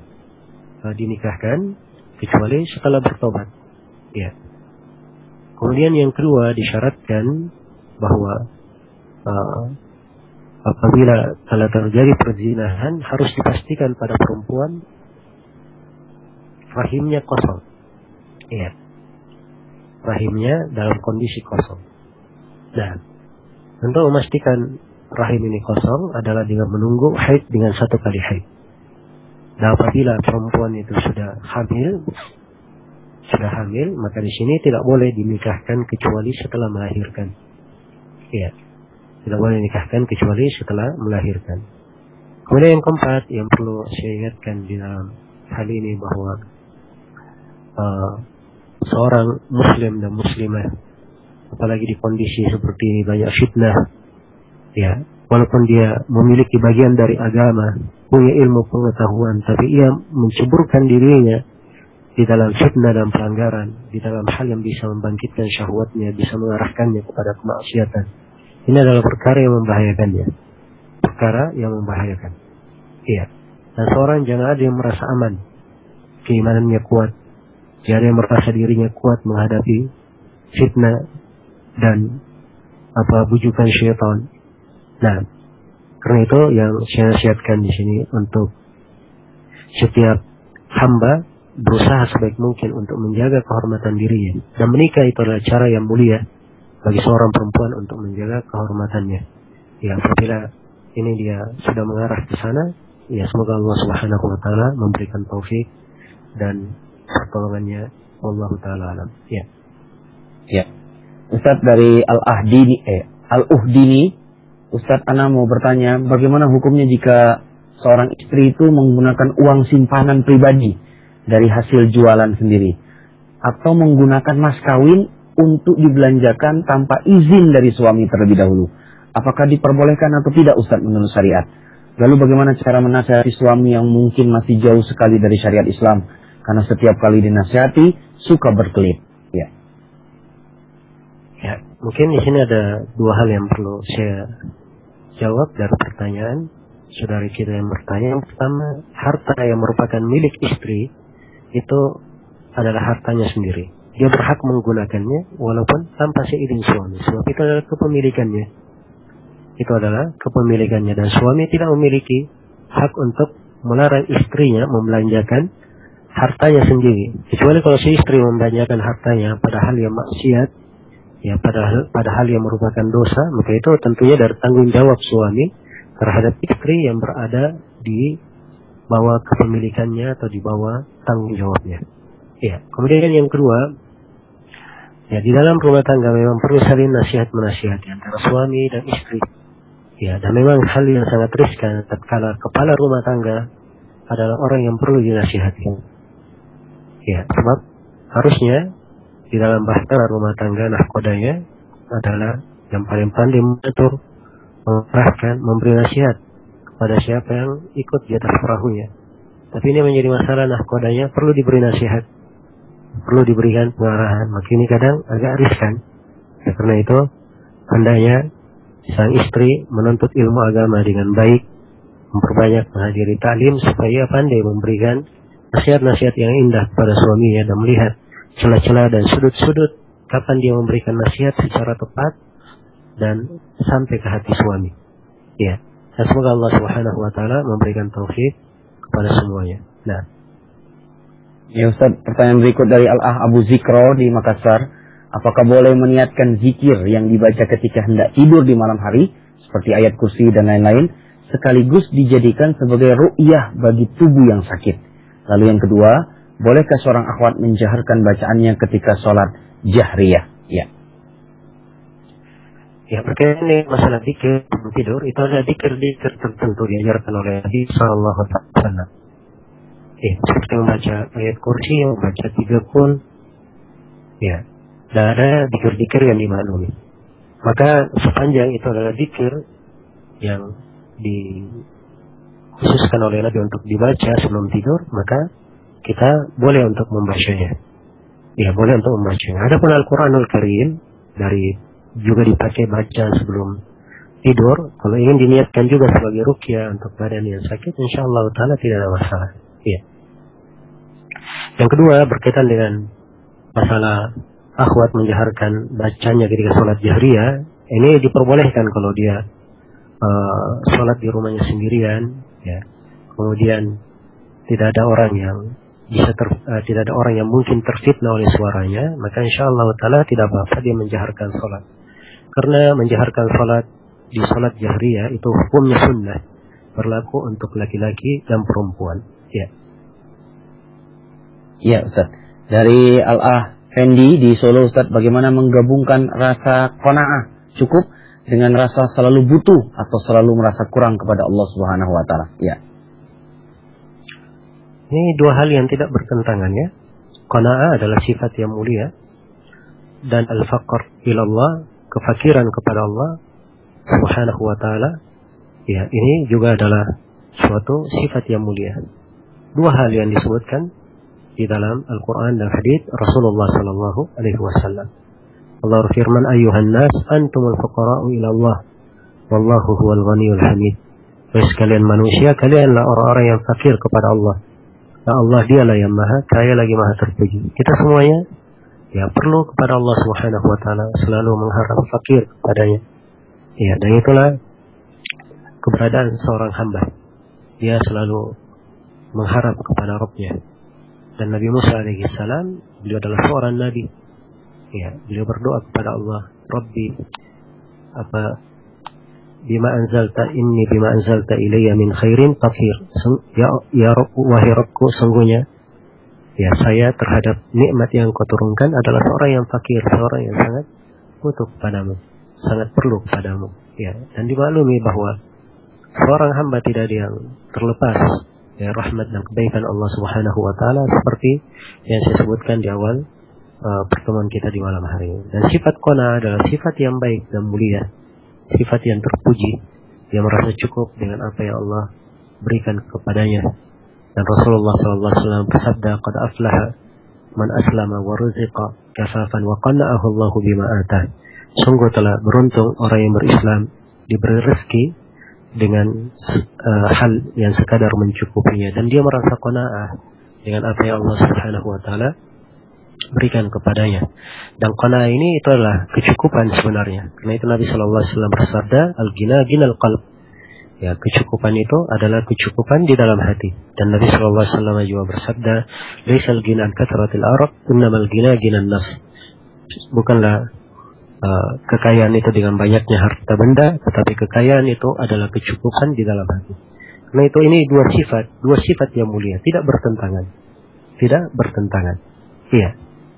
dinikahkan kecuali setelah bertobat. Ya. Kemudian yang kedua disyaratkan bahwa apabila telah terjadi perzinahan harus dipastikan pada perempuan rahimnya kosong. Ya. Rahimnya dalam kondisi kosong. Dan untuk memastikan rahim ini kosong adalah dengan menunggu haid dengan satu kali haid. Dan apabila perempuan itu sudah hamil, maka di sini tidak boleh dinikahkan kecuali setelah melahirkan. Ya, tidak boleh dinikahkan kecuali setelah melahirkan. Kemudian yang keempat yang perlu saya ingatkan di dalam hal ini bahwa seorang muslim dan muslimah, apalagi di kondisi seperti ini banyak fitnah, ya, walaupun dia memiliki bagian dari agama, punya ilmu pengetahuan, tapi ia menceburkan dirinya di dalam fitnah dan pelanggaran, di dalam hal yang bisa membangkitkan syahwatnya, bisa mengarahkannya kepada kemaksiatan. Ini adalah perkara yang membahayakannya. Perkara yang membahayakan. Iya. Dan seorang jangan ada yang merasa aman, keimanannya kuat, jangan ada yang merasa dirinya kuat menghadapi fitnah dan bujukan syaitan. Nah, karena itu yang saya nasihatkan di sini untuk setiap hamba berusaha sebaik mungkin untuk menjaga kehormatan dirinya, dan menikah itu adalah cara yang mulia bagi seorang perempuan untuk menjaga kehormatannya. Ya, apabila ini dia sudah mengarah ke sana, ya semoga Allah Subhanahu wa taala memberikan taufik dan pertolongannya. Wallahu taala alam. Ya. Ya. Ustaz dari Al-Uhdini, Ustaz ana mau bertanya, bagaimana hukumnya jika seorang istri itu menggunakan uang simpanan pribadi dari hasil jualan sendiri, atau menggunakan mas kawin untuk dibelanjakan tanpa izin dari suami terlebih dahulu? Apakah diperbolehkan atau tidak Ustaz menurut syariat? Lalu bagaimana cara menasihati suami yang mungkin masih jauh sekali dari syariat Islam, karena setiap kali dinasihati suka berkelit? Ya. Ya, mungkin di sini ada dua hal yang perlu saya jawab dari pertanyaan saudari kita yang bertanya. Yang pertama, harta yang merupakan milik istri itu adalah hartanya sendiri. Dia berhak menggunakannya walaupun tanpa seizin suami, sebab itu adalah kepemilikannya. Itu adalah kepemilikannya, dan suami tidak memiliki hak untuk melarang istrinya membelanjakan hartanya sendiri, kecuali kalau si istri membelanjakan hartanya pada hal yang maksiat, ya, pada hal yang merupakan dosa, maka itu tentunya dari tanggung jawab suami terhadap istri yang berada di bawah kepemilikannya atau di bawah tanggung jawabnya. Ya, kemudian yang kedua, ya, di dalam rumah tangga memang perlu saling nasihat menasihati antara suami dan istri. Ya, dan memang hal yang sangat riskan tatkala kepala rumah tangga adalah orang yang perlu dinasihati. Ya, sebab harusnya di dalam bahtera rumah tangga nahkodanya adalah yang paling pandai mengatur, mengarahkan, memberi nasihat kepada siapa yang ikut di atas perahunya. Tapi ini menjadi masalah, nahkodanya perlu diberi nasihat, perlu diberikan pengarahan, maka ini kadang agak riskan. Ya, karena itu hendaknya sang istri menuntut ilmu agama dengan baik, memperbanyak menghadiri taklim supaya pandai memberikan nasihat-nasihat yang indah kepada suaminya dan melihat celah-celah dan sudut-sudut kapan dia memberikan nasihat secara tepat dan sampai ke hati suami. Ya, dan semoga Allah Subhanahu wa taala memberikan taufik kepada semuanya. Nah, ya Ustaz, pertanyaan berikut dari Al-Ah Abu Zikro di Makassar. Apakah boleh meniatkan zikir yang dibaca ketika hendak tidur di malam hari, seperti ayat kursi dan lain-lain, sekaligus dijadikan sebagai ru'yah bagi tubuh yang sakit? Lalu yang kedua, bolehkah seorang akhwat menjaharkan bacaannya ketika sholat jahriyah? Ya. Ya, berkaitan dengan masalah zikir tidur, itu adalah zikir-zikir tertentu diajarkan oleh Nabi Sallallahu Alaihi Wasallam. Seperti membaca ayat kursi, membaca 3 kun, ya. Dan ada zikir-zikir yang dimaklumi. Maka sepanjang itu adalah zikir yang dikhususkan oleh Nabi untuk dibaca sebelum tidur, maka kita boleh untuk membacanya. Ya, boleh untuk membacanya. Adapun Al-Quranul Karim juga dipakai bacaan sebelum tidur, kalau ingin diniatkan juga sebagai ruqyah untuk badan yang sakit, insyaallah taala tidak ada masalah. Ya. Yang kedua, berkaitan dengan masalah akhwat menjaharkan bacanya ketika sholat jahriyah, ini diperbolehkan kalau dia sholat di rumahnya sendirian, ya. Kemudian tidak ada orang yang tidak ada orang yang mungkin terfitnah oleh suaranya, maka insyaallah taala tidak apa-apa dia menjaharkan sholat. Karena menjaharkan sholat di sholat jahriyah itu hukumnya sunnah, berlaku untuk laki-laki dan perempuan. Ya. Ya Ustaz. Dari Al-Ah Fendi di Solo, Ustaz, bagaimana menggabungkan rasa qanaah cukup dengan rasa selalu butuh atau selalu merasa kurang kepada Allah Subhanahu wa taala. Ya. Ini dua hal yang tidak bertentangan ya. Qanaah adalah sifat yang mulia, dan al-faqr ilallah, kefakiran kepada Allah Subhanahu wa taala, ya, ini juga adalah suatu sifat yang mulia. Dua hal yang disebutkan di dalam Al-Qur'an dan hadis Rasulullah sallallahu alaihi wasallam. Allah berfirman, "Ayyuhan nas, antumul fuqara'u ila Allah, wallahu huwal ghaniyul hamid." Wahai sekalian manusia, kalianlah orang-orang yang fakir kepada Allah. Nah, Allah dialah yang maha kaya lagi maha terpuji. Kita semuanya ya perlu kepada Allah Subhanahu wa taala, selalu mengharap fakir kepadanya. Ya, dan itulah keberadaan seorang hamba. Dia selalu mengharap kepada Rabb-Nya. Dan Nabi Musa alaihi salam, beliau adalah seorang nabi. Ya, beliau berdoa kepada Allah, Rabbi, bima anzalta ilayya min khairin faqir. Ya Rabb, wahai Rabbku, sungguhnya ya saya terhadap nikmat yang kau turunkan adalah seorang yang fakir, seorang yang sangat butuh kepadamu, sangat perlu kepadamu. Ya, dan dimaklumi bahwa seorang hamba tidak ada yang terlepas ya rahmat dan kebaikan Allah Subhanahu wa taala, seperti yang saya sebutkan di awal pertemuan kita di malam hari ini. Dan sifat qanaah adalah sifat yang baik dan mulia, sifat yang terpuji, yang merasa cukup dengan apa yang Allah berikan kepadanya. Dan Rasulullah SAW bersabda, "Qad aflaha man aslama wa ruziqa kafafan wa qanna'ahu Allahu bima atah." Sungguh telah beruntung orang yang berislam, diberi rezeki dengan hal yang sekadar mencukupinya, dan dia merasa qanaah dengan apa yang Allah Subhanahu wa taala berikan kepadanya. Dan qanaah ini itu adalah kecukupan sebenarnya. Karena itu Nabi sallallahu alaihi wasallam bersabda, "Al-ghina ghinal qalb." Ya, kecukupan itu adalah kecukupan di dalam hati. Dan Nabi sallallahu alaihi wasallam juga bersabda, "Laisal ghina an kathratil araq, innamal ghina ghinan nafs." Bukanlah kekayaan itu dengan banyaknya harta benda, tetapi kekayaan itu adalah kecukupan di dalam hati. Karena itu ini dua sifat yang mulia, tidak bertentangan. Tidak bertentangan. Iya.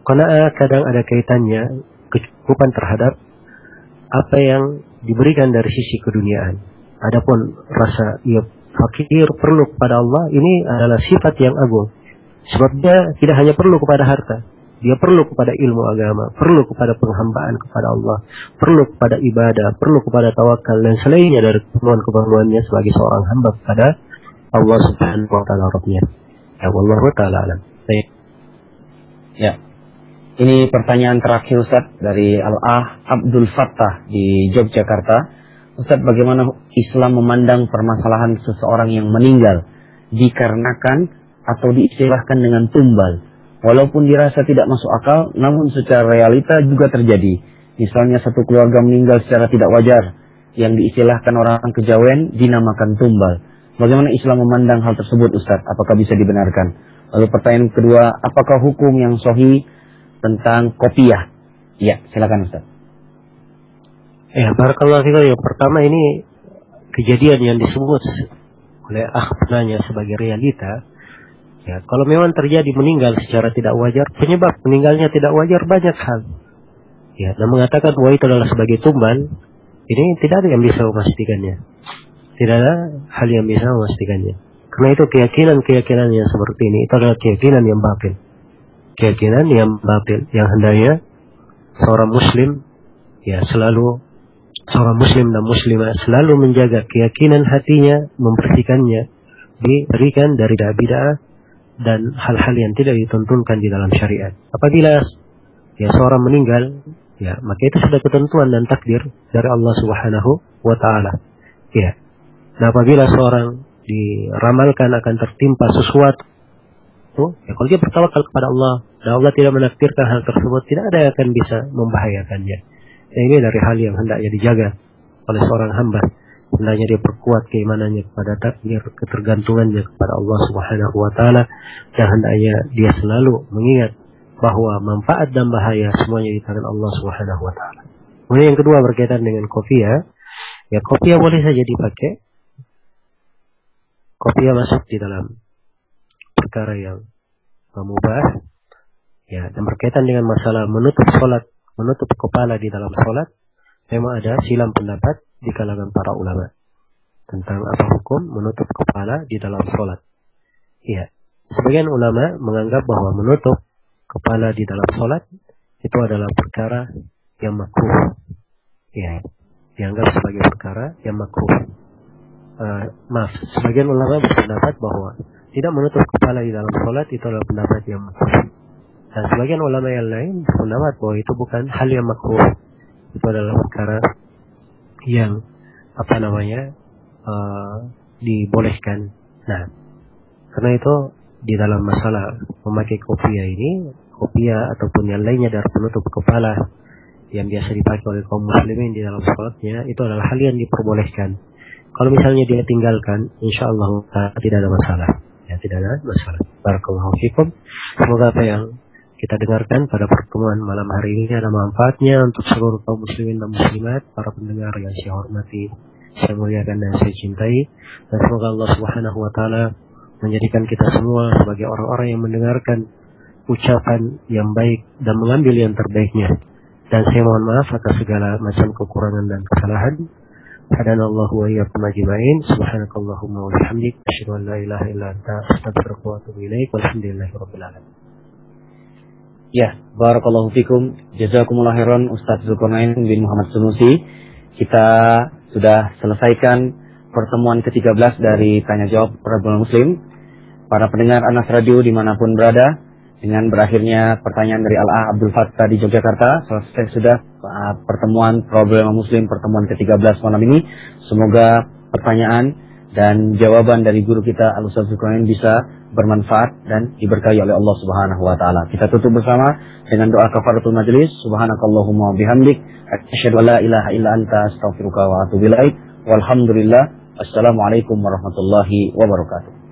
Karena kadang ada kaitannya kecukupan terhadap apa yang diberikan dari sisi keduniaan. Adapun rasa ia fakir, perlu kepada Allah, ini adalah sifat yang agung. Sebab dia tidak hanya perlu kepada harta, dia perlu kepada ilmu agama, perlu kepada penghambaan kepada Allah, perlu kepada ibadah, perlu kepada tawakal dan selainnya dari keperluan-keperluannya sebagai seorang hamba kepada Allah Subhanahu wa taala Rabbnya. Ya, wallahu taala alam. Ya. Ini pertanyaan terakhir Ustaz dari Al-Ah Abdul Fattah di Yogyakarta. Ustaz, bagaimana Islam memandang permasalahan seseorang yang meninggal dikarenakan atau diistilahkan dengan tumbal? Walaupun dirasa tidak masuk akal, namun secara realita juga terjadi. Misalnya satu keluarga meninggal secara tidak wajar, yang diistilahkan orang kejawen dinamakan tumbal. Bagaimana Islam memandang hal tersebut Ustaz? Apakah bisa dibenarkan? Lalu pertanyaan kedua, apakah hukum yang sahih tentang kopiah? Ya, silakan Ustaz. Ya, barakallahu fikum. Yang pertama, ini kejadian yang disebut oleh penanya sebagai realita. Ya, kalau memang terjadi meninggal secara tidak wajar, penyebab meninggalnya tidak wajar banyak hal. Ya, dan mengatakan bahwa itu adalah sebagai tumbal, ini tidak ada yang bisa memastikannya. Tidak ada hal yang bisa memastikannya. Karena itu keyakinan yang seperti ini, itu adalah keyakinan yang batil. Keyakinan yang batil, yang hendaknya seorang muslim, ya selalu, seorang muslim dan muslimah selalu menjaga keyakinan hatinya, membersihkannya, diberikan dari bid'ah dan hal-hal yang tidak dituntunkan di dalam syariat. Apabila ya seorang meninggal, ya maka itu sudah ketentuan dan takdir dari Allah Subhanahu wa taala. Ya. Nah, apabila seorang diramalkan akan tertimpa sesuatu, ya kalau dia bertawakal kepada Allah dan Allah tidak menakdirkan hal tersebut, tidak ada yang akan bisa membahayakannya. Dan ini dari hal yang hendaknya dijaga oleh seorang hamba. Hendaknya dia perkuat keimanannya kepada takdir, ketergantungannya kepada Allah Subhanahu wa taala, dan hendaknya dia selalu mengingat bahwa manfaat dan bahaya semuanya di tangan Allah Subhanahu wa taala. Kemudian yang kedua berkaitan dengan kopiah. Ya, kopiah boleh saja dipakai. Kopiah masuk di dalam perkara yang mubah. Ya, dan berkaitan dengan masalah menutup salat, menutup kepala di dalam salat, memang ada silang pendapat di kalangan para ulama tentang apa hukum menutup kepala di dalam sholat. Iya, sebagian ulama menganggap bahwa menutup kepala di dalam sholat itu adalah perkara yang makruh. Iya, dianggap sebagai perkara yang makruh. Sebagian ulama berpendapat bahwa tidak menutup kepala di dalam sholat itu adalah pendapat yang makruh. Dan sebagian ulama yang lain berpendapat bahwa itu bukan hal yang makruh, itu adalah perkara yang dibolehkan. Nah, karena itu di dalam masalah memakai kopiah ini, kopiah ataupun yang lainnya dari penutup kepala yang biasa dipakai oleh kaum muslimin di dalam sholatnya, itu adalah hal yang diperbolehkan. Kalau misalnya dia tinggalkan, insya Allah tidak ada masalah. Ya, tidak ada masalah. Barakallahu fikum. Semoga apa yang kita dengarkan pada pertemuan malam hari ini ada manfaatnya untuk seluruh kaum muslimin dan muslimat, para pendengar yang saya hormati, saya muliakan dan saya cintai. Dan semoga Allah Subhanahu wa taala menjadikan kita semua sebagai orang-orang yang mendengarkan ucapan yang baik dan mengambil yang terbaiknya. Dan saya mohon maaf atas segala macam kekurangan dan kesalahan. Hadanallahu wa iyyakum ajma'in. Subhanakallahumma wa bihamdik, asyhadu an la ilaha illa anta, astaghfiruka wa atubu ilaik. Walhamdulillahirabbil alamin. Ya, barakallahu fikum. Jazakumullah khairan Ustaz Zulkarnain bin Muhammad Sunusi. Kita sudah selesaikan pertemuan ke-13 dari Tanya Jawab Problem Muslim. Para pendengar Anas Radio dimanapun berada, dengan berakhirnya pertanyaan dari Al-A Abdul Fattah di Yogyakarta, selesai sudah pertemuan Problema Muslim pertemuan ke-13 malam ini. Semoga pertanyaan dan jawaban dari guru kita Al-Ustaz Zulkarnain bisa bermanfaat dan diberkahi oleh Allah Subhanahu wa taala. Kita tutup bersama dengan doa kafaratul majlis. Subhanakallahumma wa bihamdik, asyhadu an la ilaha illa anta, astaghfiruka wa atubu ilaik. Walhamdulillah. Assalamualaikum warahmatullahi wabarakatuh.